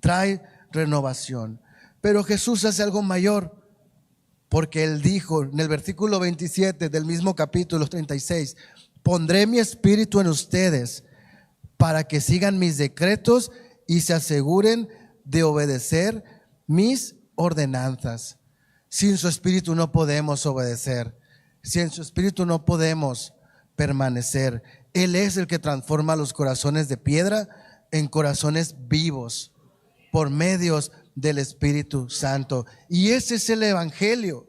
Trae renovación. Pero Jesús hace algo mayor, porque Él dijo en el versículo 27 del mismo capítulo 36, pondré mi espíritu en ustedes para que sigan mis decretos y se aseguren de obedecer mis ordenanzas. Sin su espíritu no podemos obedecer. Sin su espíritu no podemos permanecer. Él es el que transforma los corazones de piedra en corazones vivos por medios del Espíritu Santo. Y ese es el evangelio.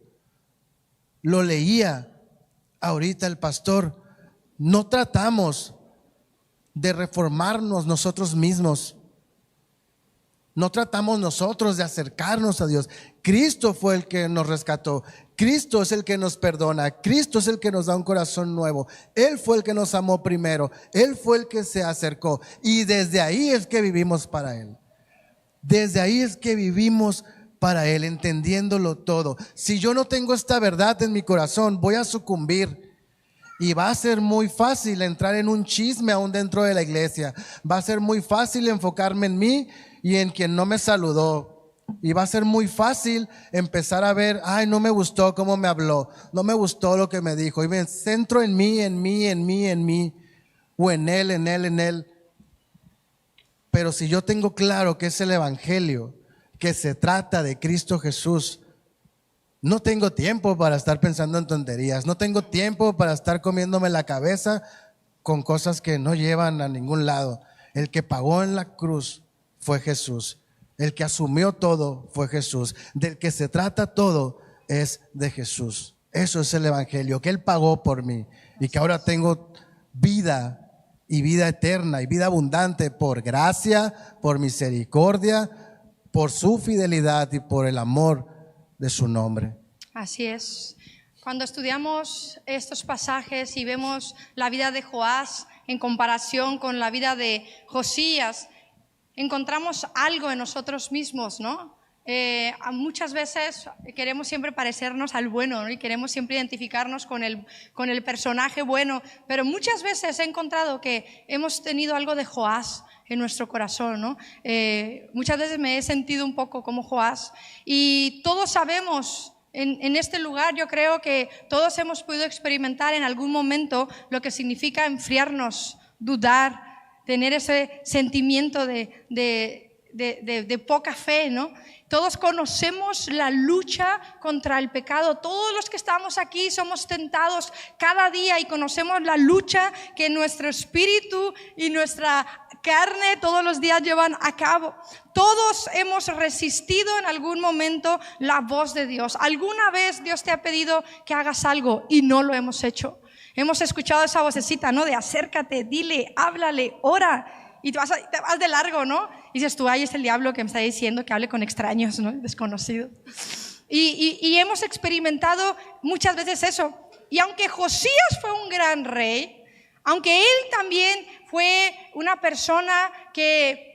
Lo leía ahorita el pastor. No tratamos de reformarnos nosotros mismos. No tratamos nosotros de acercarnos a Dios. Cristo fue el que nos rescató. Cristo es el que nos perdona. Cristo es el que nos da un corazón nuevo. Él fue el que nos amó primero. Él fue el que se acercó. Y desde ahí es que vivimos para Él. Desde ahí es que vivimos para Él, entendiéndolo todo. Si yo no tengo esta verdad en mi corazón, voy a sucumbir. Y va a ser muy fácil entrar en un chisme aún dentro de la iglesia. Va a ser muy fácil enfocarme en mí y en quien no me saludó. Y va a ser muy fácil empezar a ver, ay, no me gustó cómo me habló, no me gustó lo que me dijo. Y me centro en mí, o en él. Pero si yo tengo claro que es el evangelio, que se trata de Cristo Jesús, no tengo tiempo para estar pensando en tonterías. No tengo tiempo para estar comiéndome la cabeza con cosas que no llevan a ningún lado. El que pagó en la cruz fue Jesús. El que asumió todo fue Jesús. Del que se trata todo es de Jesús. Eso es el evangelio, que Él pagó por mí y que ahora tengo vida y vida eterna y vida abundante por gracia, por misericordia, por su fidelidad y por el amor de su nombre. Así es. Cuando estudiamos estos pasajes y vemos la vida de Joás en comparación con la vida de Josías, encontramos algo en nosotros mismos, ¿no? Muchas veces queremos siempre parecernos al bueno, ¿no? Y queremos siempre identificarnos con el personaje bueno, pero muchas veces he encontrado que hemos tenido algo de Joás en nuestro corazón, ¿no? Muchas veces me he sentido un poco como Joás y todos sabemos en este lugar, yo creo que todos hemos podido experimentar en algún momento lo que significa enfriarnos, dudar, tener ese sentimiento de poca fe, ¿no? Todos conocemos la lucha contra el pecado. Todos los que estamos aquí somos tentados cada día y conocemos la lucha que nuestro espíritu y nuestra carne todos los días llevan a cabo. Todos hemos resistido en algún momento la voz de Dios. ¿Alguna vez Dios te ha pedido que hagas algo y no lo hemos hecho? Hemos escuchado esa vocecita, ¿no? De acércate, dile, háblale, ora. Y te vas de largo, ¿no? Y dices tú, ay, es el diablo que me está diciendo que hable con extraños, ¿no? Desconocidos. Y hemos experimentado muchas veces eso. Y aunque Josías fue un gran rey, aunque él también fue una persona que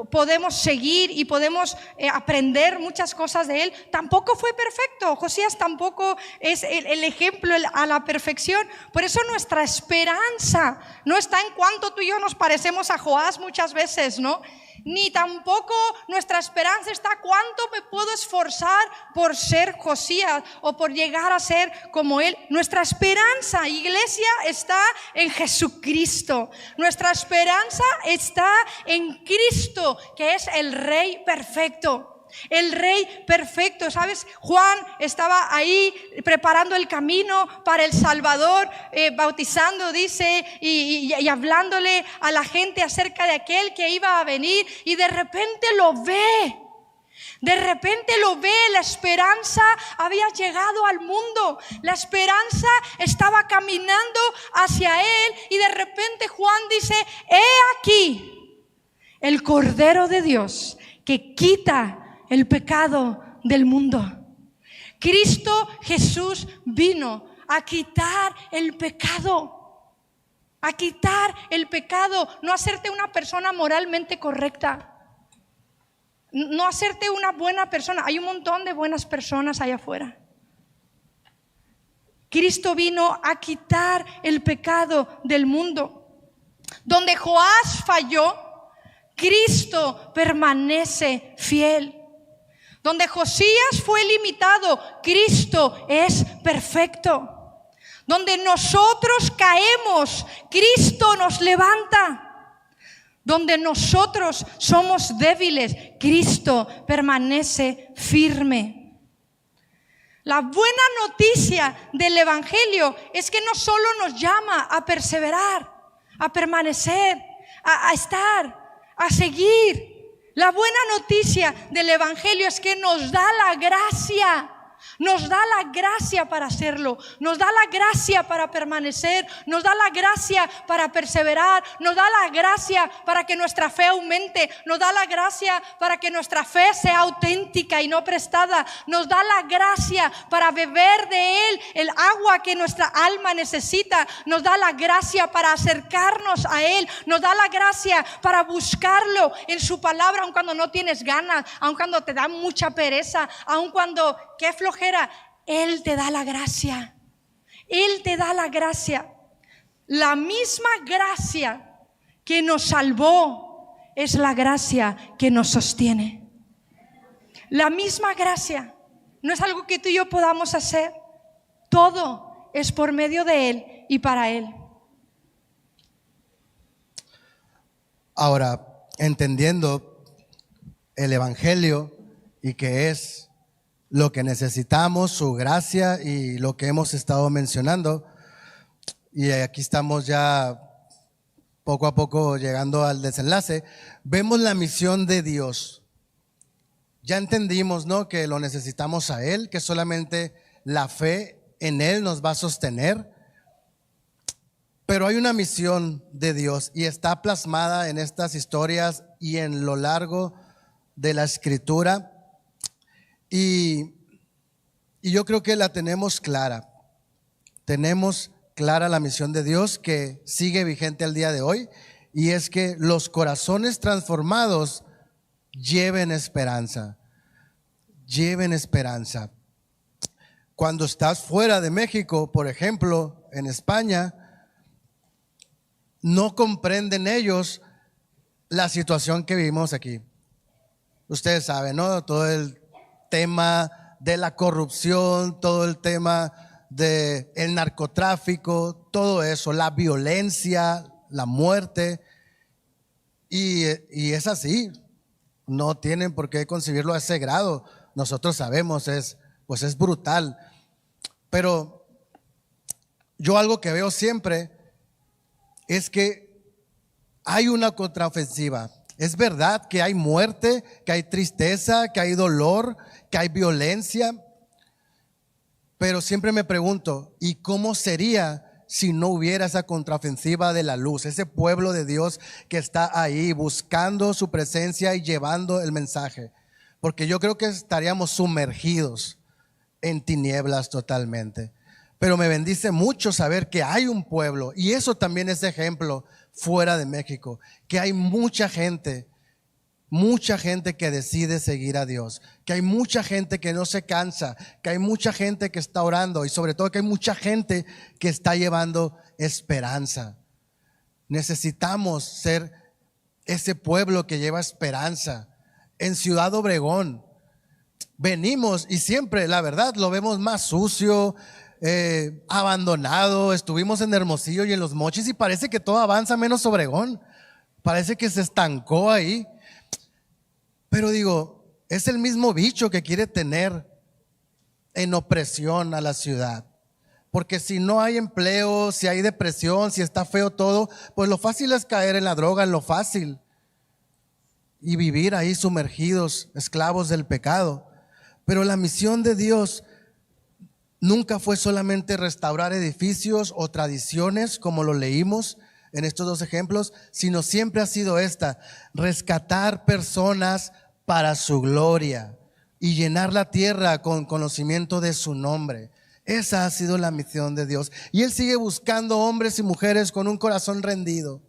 podemos seguir y podemos aprender muchas cosas de él, tampoco fue perfecto. Josías tampoco es el ejemplo a la perfección. Por eso nuestra esperanza no está en cuánto tú y yo nos parecemos a Joás muchas veces, ¿no? Ni tampoco nuestra esperanza está cuánto me puedo esforzar por ser Josías o por llegar a ser como él. Nuestra esperanza, iglesia, está en Jesucristo. Nuestra esperanza está en Cristo, que es el Rey perfecto. El Rey perfecto, ¿sabes? Juan estaba ahí preparando el camino para el Salvador, bautizando, dice, y hablándole a la gente acerca de aquel que iba a venir, y de repente lo ve. La esperanza había llegado al mundo, la esperanza estaba caminando hacia él, y de repente Juan dice: he aquí el Cordero de Dios que quita el pecado del mundo. Cristo Jesús vino a quitar el pecado. a quitar el pecado, no hacerte una persona moralmente correcta, no hacerte una buena persona. Hay un montón de buenas personas allá afuera. Cristo vino a quitar el pecado del mundo. Donde Joás falló, Cristo permanece fiel. Donde Josías fue limitado, Cristo es perfecto. Donde nosotros caemos, Cristo nos levanta. Donde nosotros somos débiles, Cristo permanece firme. La buena noticia del Evangelio es que no solo nos llama a perseverar, a permanecer, a estar, a seguir. La buena noticia del Evangelio es que nos da la gracia. Nos da la gracia para hacerlo, nos da la gracia para permanecer, nos da la gracia para perseverar, nos da la gracia para que nuestra fe aumente, nos da la gracia para que nuestra fe sea auténtica y no prestada, nos da la gracia para beber de Él el agua que nuestra alma necesita, nos da la gracia para acercarnos a Él, nos da la gracia para buscarlo en su palabra, aun cuando no tienes ganas, aun cuando te da mucha pereza, aun cuando qué flojera, Él te da la gracia. Él te da la gracia. La misma gracia que nos salvó es la gracia que nos sostiene. La misma gracia. No es algo que tú y yo podamos hacer. Todo es por medio de Él y para Él. Ahora, entendiendo el Evangelio y que es lo que necesitamos, su gracia y lo que hemos estado mencionando, y aquí estamos ya poco a poco llegando al desenlace, vemos la misión de Dios. Ya entendimos, ¿no?, que lo necesitamos a Él, que solamente la fe en Él nos va a sostener, pero hay una misión de Dios y está plasmada en estas historias y en lo largo de la Escritura. Y yo creo que la tenemos clara. Tenemos clara la misión de Dios que sigue vigente al día de hoy, y es que los corazones transformados lleven esperanza. Lleven esperanza. Cuando estás fuera de México, por ejemplo, en España, no comprenden ellos la situación que vivimos aquí. Ustedes saben, ¿no?, todo el tema de la corrupción, todo el tema del narcotráfico, todo eso, la violencia, la muerte, y es así, no tienen por qué concebirlo a ese grado. Nosotros sabemos, es brutal. Pero yo algo que veo siempre es que hay una contraofensiva. Es verdad que hay muerte, que hay tristeza, que hay dolor, que hay violencia, pero siempre me pregunto, ¿y cómo sería si no hubiera esa contraofensiva de la luz? Ese pueblo de Dios que está ahí buscando su presencia y llevando el mensaje, porque yo creo que estaríamos sumergidos en tinieblas totalmente. Pero me bendice mucho saber que hay un pueblo, y eso también es ejemplo fuera de México, que hay mucha gente que decide seguir a Dios, que hay mucha gente que no se cansa, que hay mucha gente que está orando, y sobre todo que hay mucha gente que está llevando esperanza. Necesitamos ser ese pueblo que lleva esperanza. En Ciudad Obregón venimos y siempre, la verdad, lo vemos más sucio, abandonado. Estuvimos en Hermosillo y en Los Mochis y parece que todo avanza menos Obregón. Parece que se estancó ahí. Pero digo, es el mismo bicho que quiere tener en opresión a la ciudad. Porque si no hay empleo, si hay depresión, si está feo todo, pues lo fácil es caer en la droga, en lo fácil, y vivir ahí sumergidos, esclavos del pecado. Pero la misión de Dios nunca fue solamente restaurar edificios o tradiciones, como lo leímos en estos dos ejemplos, sino siempre ha sido esta: rescatar personas para su gloria y llenar la tierra con conocimiento de su nombre. Esa ha sido la misión de Dios. Y Él sigue buscando hombres y mujeres con un corazón rendido,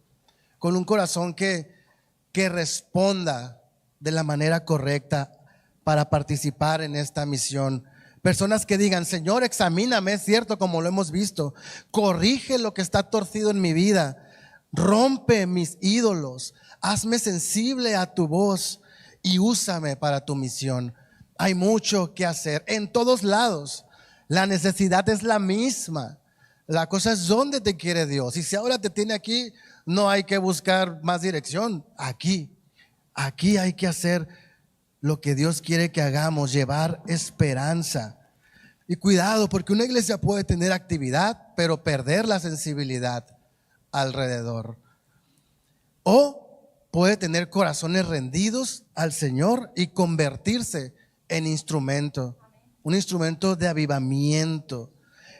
con un corazón que responda de la manera correcta para participar en esta misión. Personas que digan: Señor, examíname, es cierto, como lo hemos visto, corrige lo que está torcido en mi vida, rompe mis ídolos, hazme sensible a tu voz y úsame para tu misión. Hay mucho que hacer en todos lados. La necesidad es la misma. La cosa es dónde te quiere Dios. Y si ahora te tiene aquí, no hay que buscar más dirección. Aquí hay que hacer lo que Dios quiere que hagamos, llevar esperanza. Y cuidado, porque una iglesia puede tener actividad, pero perder la sensibilidad alrededor. O puede tener corazones rendidos al Señor y convertirse en instrumento, un instrumento de avivamiento.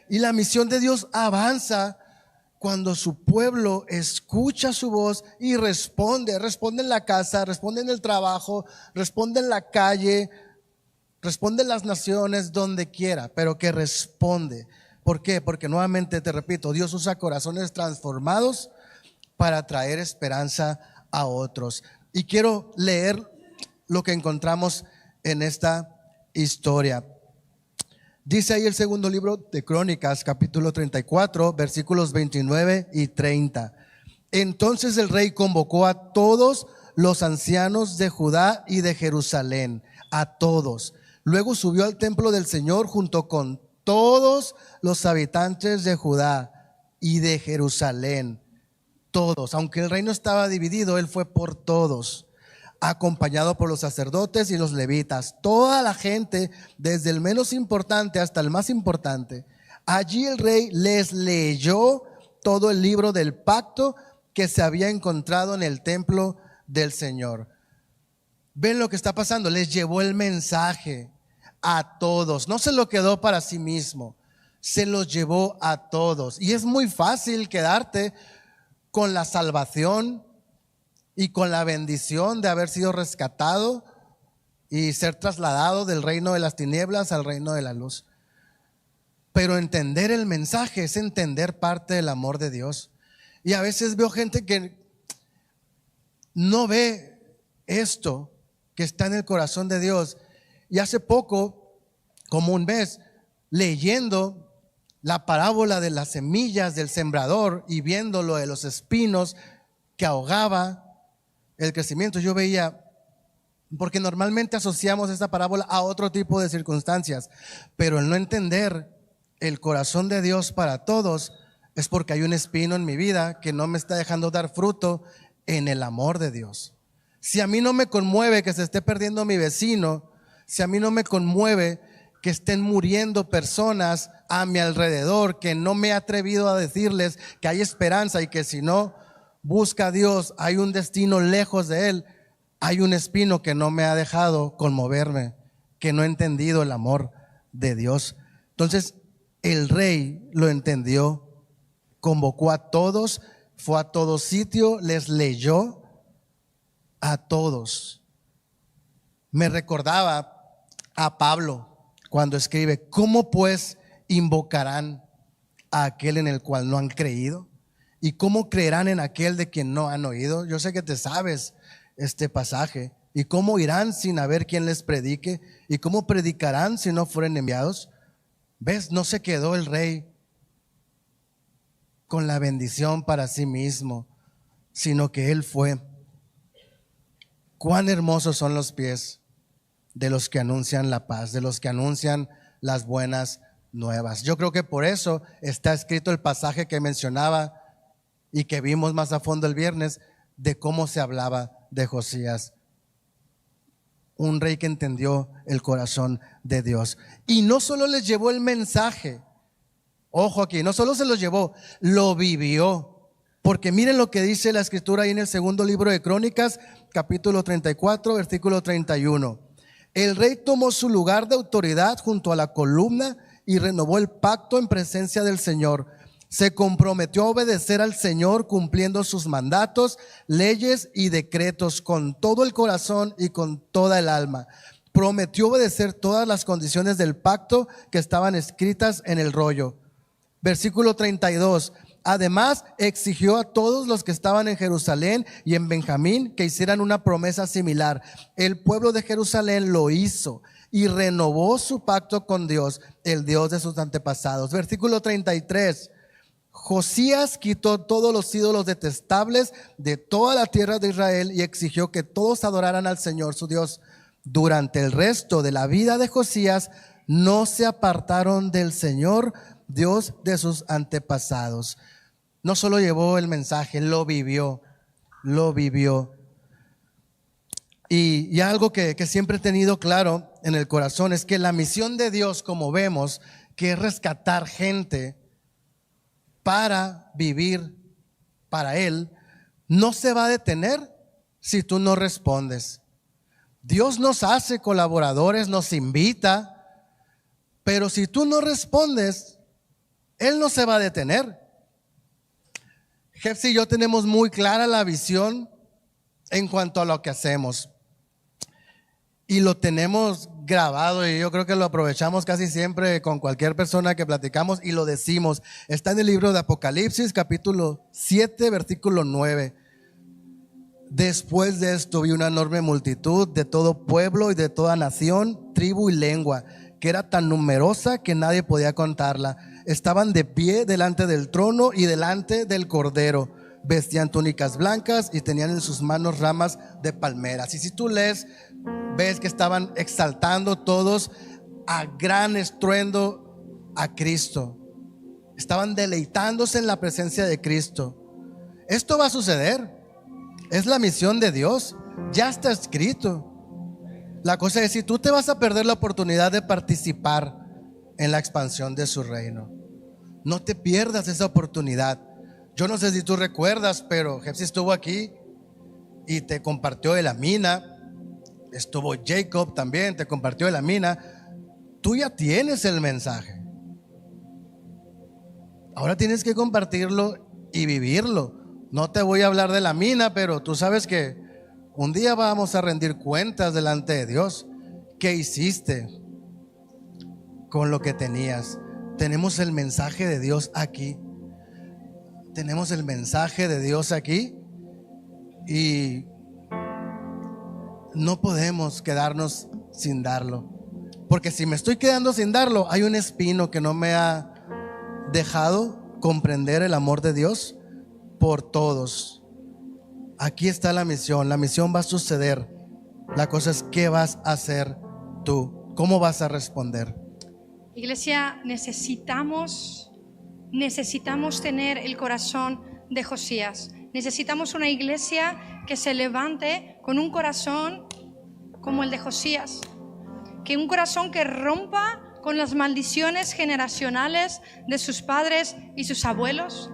Y la misión de Dios avanza cuando su pueblo escucha su voz y responde en la casa, responde en el trabajo, responde en la calle, responde en las naciones, donde quiera, pero que responde. ¿Por qué? Porque nuevamente te repito, Dios usa corazones transformados para traer esperanza a otros. Y quiero leer lo que encontramos en esta historia. Dice ahí el segundo libro de Crónicas, capítulo 34, versículos 29 y 30. Entonces el rey convocó a todos los ancianos de Judá y de Jerusalén, a todos. Luego subió al templo del Señor junto con todos los habitantes de Judá y de Jerusalén. Todos, aunque el reino estaba dividido, él fue por todos, acompañado por los sacerdotes y los levitas, toda la gente, desde el menos importante hasta el más importante. Allí el rey les leyó todo el libro del pacto que se había encontrado en el templo del Señor. ¿Ven lo que está pasando? Les llevó el mensaje a todos, no se lo quedó para sí mismo, se los llevó a todos. Y es muy fácil quedarte con la salvación y con la bendición de haber sido rescatado y ser trasladado del reino de las tinieblas al reino de la luz. Pero entender el mensaje es entender parte del amor de Dios. Y a veces veo gente que no ve esto que está en el corazón de Dios. Y hace poco, como un mes, leyendo la parábola de las semillas del sembrador y viendo lo de los espinos que ahogaba el crecimiento, yo veía, porque normalmente asociamos esta parábola a otro tipo de circunstancias, pero el no entender el corazón de Dios para todos es porque hay un espino en mi vida que no me está dejando dar fruto en el amor de Dios. Si a mí no me conmueve que se esté perdiendo mi vecino, si a mí no me conmueve que estén muriendo personas a mi alrededor, que no me he atrevido a decirles que hay esperanza y que si no busca a Dios, hay un destino lejos de Él, hay un espino que no me ha dejado conmoverme, que no he entendido el amor de Dios. Entonces el rey lo entendió, convocó a todos, fue a todo sitio, les leyó a todos. Me recordaba a Pablo cuando escribe: ¿cómo pues invocarán a aquel en el cual no han creído? ¿Y cómo creerán en aquel de quien no han oído? Yo sé que te sabes este pasaje. ¿Y cómo irán sin haber quien les predique? ¿Y cómo predicarán si no fueren enviados? ¿Ves? No se quedó el rey con la bendición para sí mismo, sino que él fue. Cuán hermosos son los pies de los que anuncian la paz, de los que anuncian las buenas nuevas. Yo creo que por eso está escrito el pasaje que mencionaba y que vimos más a fondo el viernes, de cómo se hablaba de Josías, un rey que entendió el corazón de Dios. Y no solo les llevó el mensaje, ojo aquí, no solo se los llevó, lo vivió. Porque miren lo que dice la escritura ahí en el segundo libro de Crónicas, capítulo 34, versículo 31. El rey tomó su lugar de autoridad junto a la columna y renovó el pacto en presencia del Señor. Se comprometió a obedecer al Señor cumpliendo sus mandatos, leyes y decretos con todo el corazón y con toda el alma. prometió obedecer todas las condiciones del pacto que estaban escritas en el rollo. Versículo 32. Además, exigió a todos los que estaban en Jerusalén y en Benjamín que hicieran una promesa similar. El pueblo de Jerusalén lo hizo y renovó su pacto con Dios, el Dios de sus antepasados. Versículo 33. Josías quitó todos los ídolos detestables de toda la tierra de Israel y exigió que todos adoraran al Señor su Dios. Durante el resto de la vida de Josías no se apartaron del Señor, Dios de sus antepasados. No solo llevó el mensaje, lo vivió. Y algo que siempre he tenido claro en el corazón es que la misión de Dios, como vemos, que es rescatar gente para vivir para Él, no se va a detener si tú no respondes. Dios nos hace colaboradores, nos invita, pero si tú no respondes, Él no se va a detener. Jefsi y yo tenemos muy clara la visión en cuanto a lo que hacemos. Y lo tenemos grabado y yo creo que lo aprovechamos casi siempre con cualquier persona que platicamos y lo decimos. Está en el libro de Apocalipsis, capítulo 7, versículo 9. Después de esto vi una enorme multitud de todo pueblo y de toda nación, tribu y lengua, que era tan numerosa que nadie podía contarla. Estaban de pie delante del trono y delante del Cordero. Vestían túnicas blancas y tenían en sus manos ramas de palmeras. Y si tú lees, ves que estaban exaltando todos a gran estruendo a Cristo. Estaban deleitándose en la presencia de Cristo. Esto va a suceder. Es la misión de Dios. Ya está escrito. La cosa es si tú te vas a perder la oportunidad de participar en la expansión de su reino. No te pierdas esa oportunidad. Yo no sé si tú recuerdas, pero Jefsi estuvo aquí y te compartió de la mina. Estuvo Jacob también, te compartió de la mina. Tú ya tienes el mensaje. Ahora tienes que compartirlo y vivirlo. No te voy a hablar de la mina, pero tú sabes que un día vamos a rendir cuentas delante de Dios. ¿Qué hiciste con lo que tenías? Tenemos el mensaje de Dios aquí. Tenemos el mensaje de Dios aquí y no podemos quedarnos sin darlo. Porque si me estoy quedando sin darlo, hay un espino que no me ha dejado comprender el amor de Dios por todos. Aquí está la misión va a suceder. La cosa es ¿qué vas a hacer tú? ¿Cómo vas a responder? Iglesia, necesitamos tener el corazón de Josías. Necesitamos una iglesia que se levante con un corazón como el de Josías, que un corazón que rompa con las maldiciones generacionales de sus padres y sus abuelos.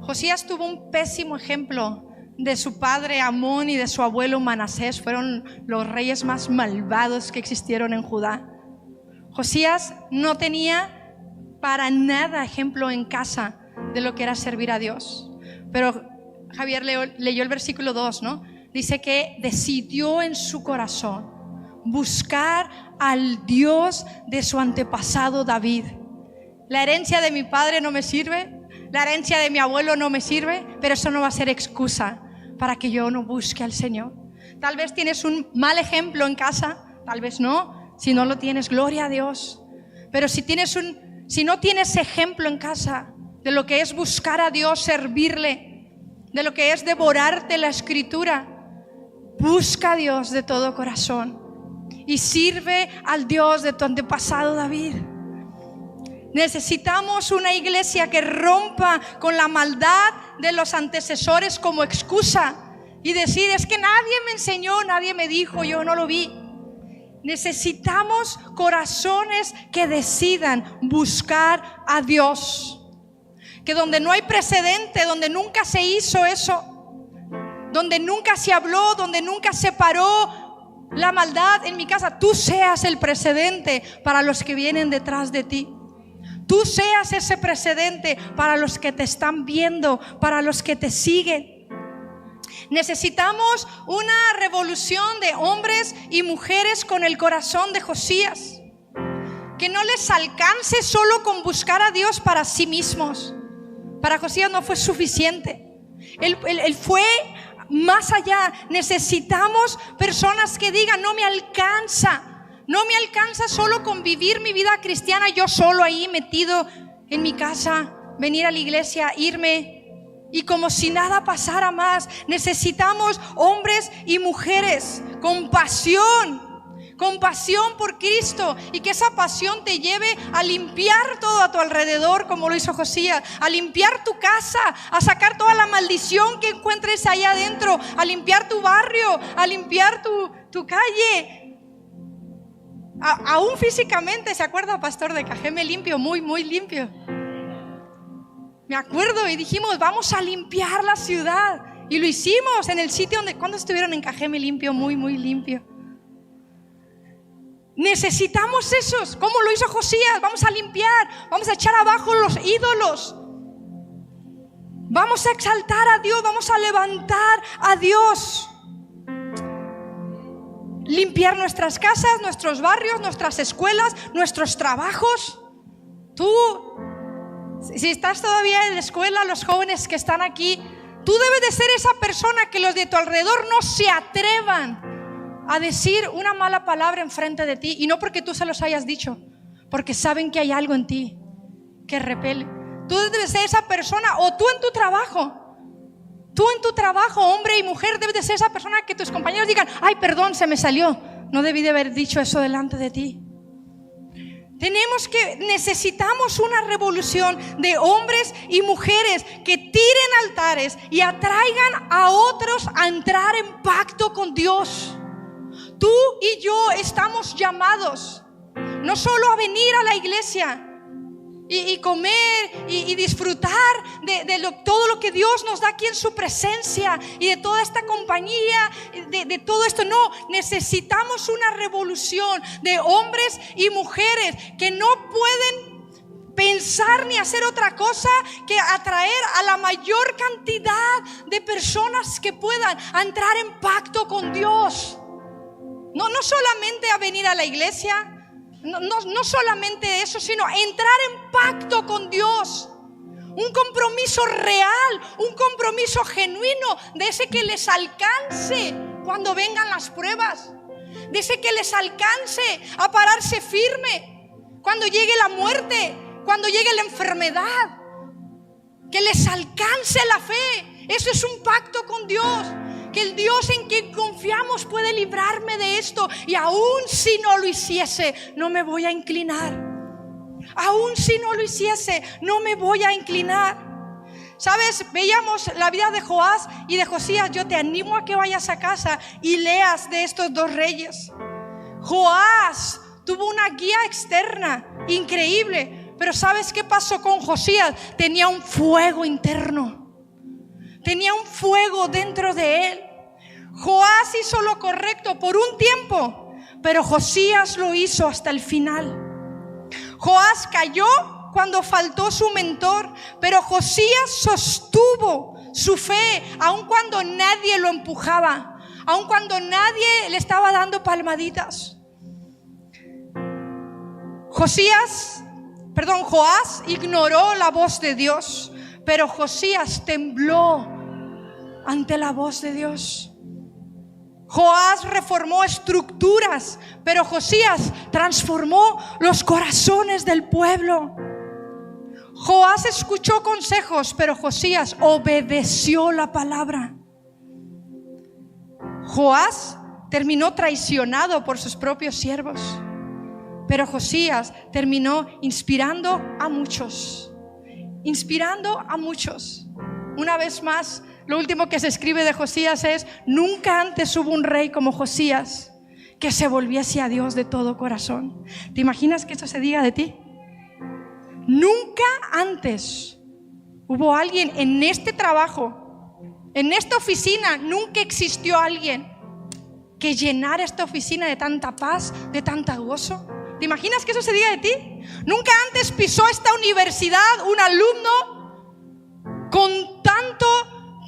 Josías tuvo un pésimo ejemplo de su padre Amón y de su abuelo Manasés. Fueron los reyes más malvados que existieron en Judá. Josías no tenía para nada ejemplo en casa de lo que era servir a Dios. Pero Javier leyó el versículo 2, ¿no? Dice que decidió en su corazón buscar al Dios de su antepasado David. La herencia de mi padre no me sirve, la herencia de mi abuelo no me sirve, pero eso no va a ser excusa para que yo no busque al Señor. Tal vez tienes un mal ejemplo en casa, tal vez no. Si no lo tienes, gloria a Dios. Pero si no tienes ejemplo en casa de lo que es buscar a Dios, servirle, de lo que es devorarte la Escritura, busca a Dios de todo corazón y sirve al Dios de tu antepasado David. Necesitamos una iglesia que rompa con la maldad de los antecesores como excusa y decir: es que nadie me enseñó, nadie me dijo, yo no lo vi. Necesitamos corazones que decidan buscar a Dios. Que donde no hay precedente, donde nunca se hizo eso, donde nunca se habló, donde nunca se paró la maldad en mi casa, tú seas el precedente para los que vienen detrás de ti. Tú seas ese precedente para los que te están viendo, para los que te siguen. Necesitamos una revolución de hombres y mujeres con el corazón de Josías. Que no les alcance solo con buscar a Dios para sí mismos. Para Josías no fue suficiente. Él fue más allá. Necesitamos personas que digan: no me alcanza. No me alcanza solo con vivir mi vida cristiana yo solo ahí metido en mi casa, venir a la iglesia, irme y como si nada pasara más. Necesitamos hombres y mujeres con pasión por Cristo, y que esa pasión te lleve a limpiar todo a tu alrededor, como lo hizo Josías, a limpiar tu casa, a sacar toda la maldición que encuentres ahí adentro, a limpiar tu barrio, a limpiar tu calle. Aún físicamente, ¿se acuerda, pastor, de Cajeme limpio? Muy, muy limpio. Me acuerdo, y dijimos: vamos a limpiar la ciudad. Y lo hicimos en el sitio donde, ¿cuándo estuvieron en Cajeme limpio? Muy, muy limpio. Necesitamos esos, como lo hizo Josías. Vamos a limpiar, vamos a echar abajo los ídolos. Vamos a exaltar a Dios, vamos a levantar a Dios. Limpiar nuestras casas, nuestros barrios, nuestras escuelas, nuestros trabajos. Tú, si estás todavía en la escuela, los jóvenes que están aquí, tú debes de ser esa persona que los de tu alrededor no se atrevan a decir una mala palabra enfrente de ti. Y no porque tú se los hayas dicho, porque saben que hay algo en ti que repele. Tú debes ser esa persona, o tú en tu trabajo. Tú en tu trabajo, hombre y mujer, debes de ser esa persona que tus compañeros digan: ay, perdón, se me salió, no debí de haber dicho eso delante de ti. Necesitamos una revolución de hombres y mujeres que tiren altares y atraigan a otros a entrar en pacto con Dios. Tú y yo estamos llamados no solo a venir a la iglesia y comer y disfrutar de todo lo que Dios nos da aquí en su presencia y de toda esta compañía, de todo esto. No, necesitamos una revolución de hombres y mujeres que no pueden pensar ni hacer otra cosa que atraer a la mayor cantidad de personas que puedan a entrar en pacto con Dios. No solamente a venir a la iglesia. No solamente eso, sino entrar en pacto con Dios. Un compromiso real, un compromiso genuino, de ese que les alcance cuando vengan las pruebas, de ese que les alcance a pararse firme cuando llegue la muerte, cuando llegue la enfermedad, que les alcance la fe. Eso es un pacto con Dios. Que el Dios en quien confiamos puede librarme de esto, y aún si no lo hiciese, no me voy a inclinar. Aún si no lo hiciese, no me voy a inclinar. ¿Sabes? Veíamos la vida de Joás y de Josías. Yo te animo a que vayas a casa y leas de estos dos reyes. Joás tuvo una guía externa increíble, pero ¿sabes qué pasó con Josías? Tenía un fuego interno. Tenía un fuego dentro de él. Joás hizo lo correcto por un tiempo, pero Josías lo hizo hasta el final. Joás cayó cuando faltó su mentor, pero Josías sostuvo su fe, aun cuando nadie lo empujaba, aun cuando nadie le estaba dando palmaditas. Joás ignoró la voz de Dios, pero Josías tembló ante la voz de Dios. Joás reformó estructuras, pero Josías transformó los corazones del pueblo. Joás escuchó consejos, pero Josías obedeció la palabra. Joás terminó traicionado por sus propios siervos, pero Josías terminó inspirando a muchos. Una vez más, lo último que se escribe de Josías es: nunca antes hubo un rey como Josías que se volviese a Dios de todo corazón. ¿Te imaginas que esto se diga de ti? Nunca antes hubo alguien en este trabajo, en esta oficina, nunca existió alguien que llenara esta oficina de tanta paz, de tanta gozo. ¿Te imaginas que eso se diga de ti? Nunca antes pisó esta universidad un alumno con tanto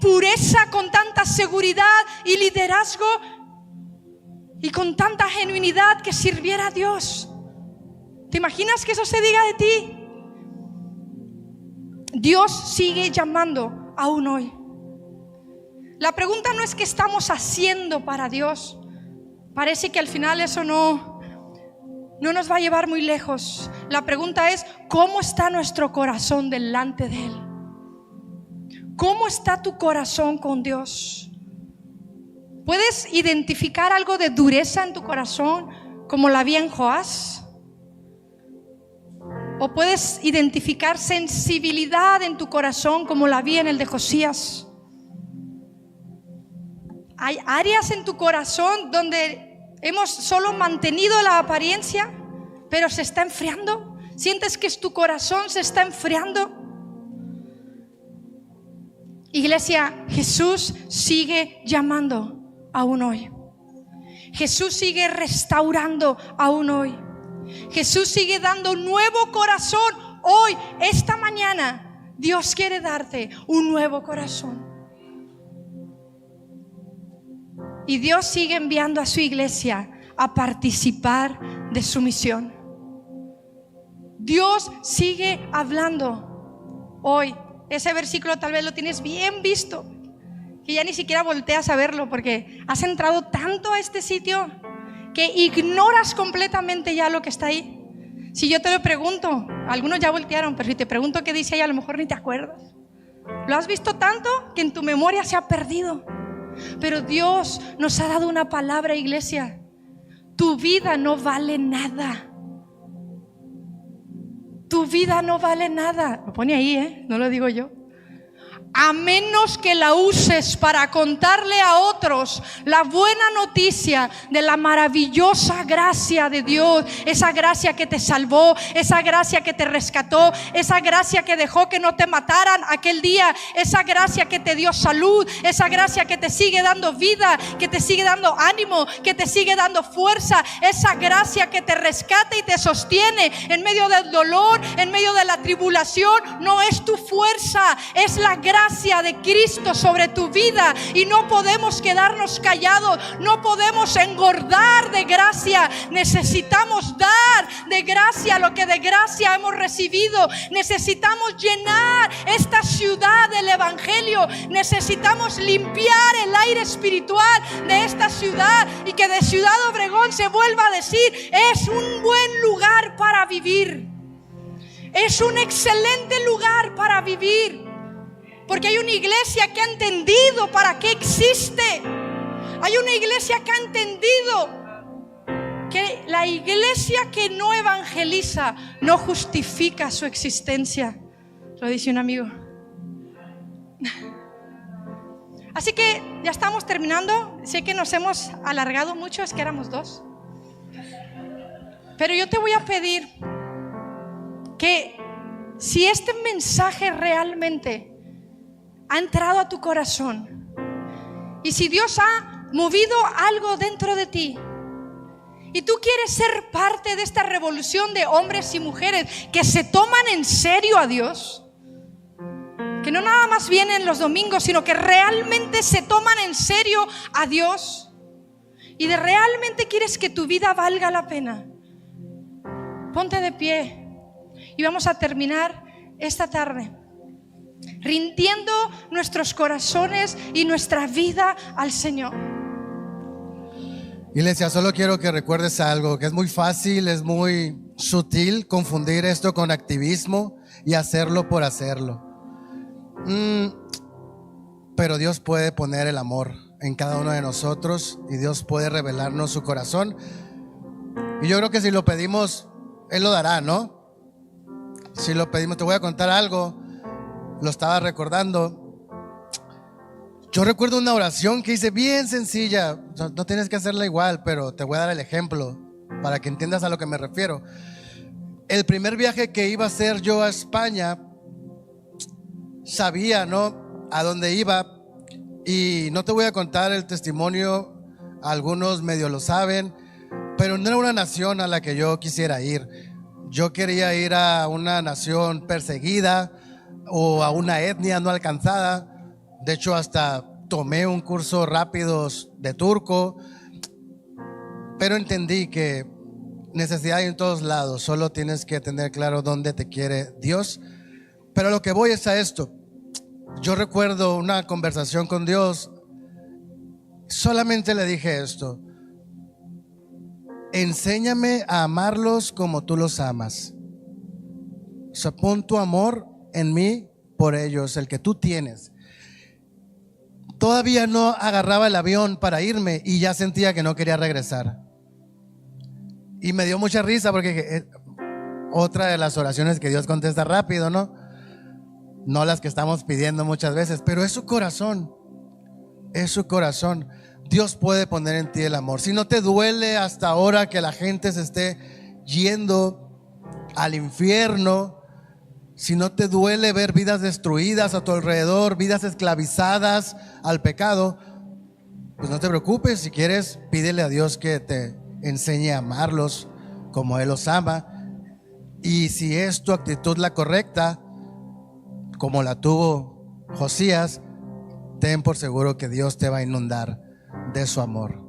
pureza, con tanta seguridad y liderazgo y con tanta genuinidad que sirviera a Dios. ¿Te imaginas que eso se diga de ti? Dios sigue llamando aún hoy. La pregunta no es qué estamos haciendo para Dios. Parece que al final eso no nos va a llevar muy lejos. La pregunta es ¿cómo está nuestro corazón delante de Él? ¿Cómo está tu corazón con Dios? ¿Puedes identificar algo de dureza en tu corazón como la vi en Joás? ¿O puedes identificar sensibilidad en tu corazón como la vi en el de Josías? ¿Hay áreas en tu corazón donde hemos solo mantenido la apariencia, pero se está enfriando? ¿Sientes que tu corazón se está enfriando? Iglesia, Jesús sigue llamando aún hoy. Jesús sigue restaurando aún hoy. Jesús sigue dando un nuevo corazón. Hoy, esta mañana, Dios quiere darte un nuevo corazón. Y Dios sigue enviando a su iglesia a participar de su misión. Dios sigue hablando hoy. Ese versículo tal vez lo tienes bien visto, que ya ni siquiera volteas a verlo porque has entrado tanto a este sitio que ignoras completamente ya lo que está ahí. Si yo te lo pregunto, algunos ya voltearon, pero si te pregunto qué dice ahí, a lo mejor ni te acuerdas. Lo has visto tanto que en tu memoria se ha perdido. Pero Dios nos ha dado una palabra, iglesia. Tu vida no vale nada. Tu vida no vale nada. Lo pone ahí, no lo digo yo. A menos que la uses para contarle a otros la buena noticia de la maravillosa gracia de Dios. Esa gracia que te salvó, esa gracia que te rescató, esa gracia que dejó que no te mataran aquel día, esa gracia que te dio salud, esa gracia que te sigue dando vida, que te sigue dando ánimo, que te sigue dando fuerza, esa gracia que te rescata y te sostiene en medio del dolor, en medio de la tribulación. No es tu fuerza, es la gracia de Cristo sobre tu vida. Y no podemos quedarnos callados, no podemos engordar de gracia. Necesitamos dar de gracia lo que de gracia hemos recibido. Necesitamos llenar esta ciudad del evangelio. Necesitamos limpiar el aire espiritual de esta ciudad y que de Ciudad Obregón se vuelva a decir: es un buen lugar para vivir, es un excelente lugar para vivir. Porque hay una iglesia que ha entendido para qué existe. Hay una iglesia que ha entendido que la iglesia que no evangeliza no justifica su existencia. Lo dice un amigo. Así que ya estamos terminando. Sé que nos hemos alargado mucho, es que éramos dos. Pero yo te voy a pedir que si este mensaje realmente ha entrado a tu corazón y si Dios ha movido algo dentro de ti y tú quieres ser parte de esta revolución de hombres y mujeres que se toman en serio a Dios, que no nada más vienen los domingos, sino que realmente se toman en serio a Dios y de realmente quieres que tu vida valga la pena, ponte de pie y vamos a terminar esta tarde rindiendo nuestros corazones y nuestra vida al Señor. Iglesia, solo quiero que recuerdes algo, que es muy fácil, es muy sutil confundir esto con activismo y hacerlo por hacerlo. Pero Dios puede poner el amor en cada uno de nosotros y Dios puede revelarnos su corazón. Y yo creo que si lo pedimos, Él lo dará, ¿no? Si lo pedimos, te voy a contar algo. Lo estaba recordando. Yo recuerdo una oración que hice bien sencilla. No tienes que hacerla igual, pero te voy a dar el ejemplo para que entiendas a lo que me refiero. El primer viaje que iba a hacer yo a España, sabía, ¿no?, a dónde iba. Y no te voy a contar el testimonio, algunos medio lo saben, pero no era una nación a la que yo quisiera ir. Yo quería ir a una nación perseguida o a una etnia no alcanzada. De hecho, hasta tomé un curso rápido de turco, pero entendí que necesidad hay en todos lados, solo tienes que tener claro dónde te quiere Dios. Pero lo que voy es a esto. Yo recuerdo una conversación con Dios, solamente le dije esto: enséñame a amarlos como tú los amas. O sea, pon tu amor en mí por ellos, el que tú tienes. Todavía no agarraba el avión para irme y ya sentía que no quería regresar. Y me dio mucha risa porque otra de las oraciones que Dios contesta rápido, ¿no? No las que estamos pidiendo muchas veces, pero es su corazón. Es su corazón. Dios puede poner en ti el amor. Si no te duele hasta ahora que la gente se esté yendo al infierno, si no te duele ver vidas destruidas a tu alrededor, vidas esclavizadas al pecado, pues no te preocupes. Si quieres, pídele a Dios que te enseñe a amarlos como Él los ama. Y si es tu actitud la correcta, como la tuvo Josías, ten por seguro que Dios te va a inundar de su amor.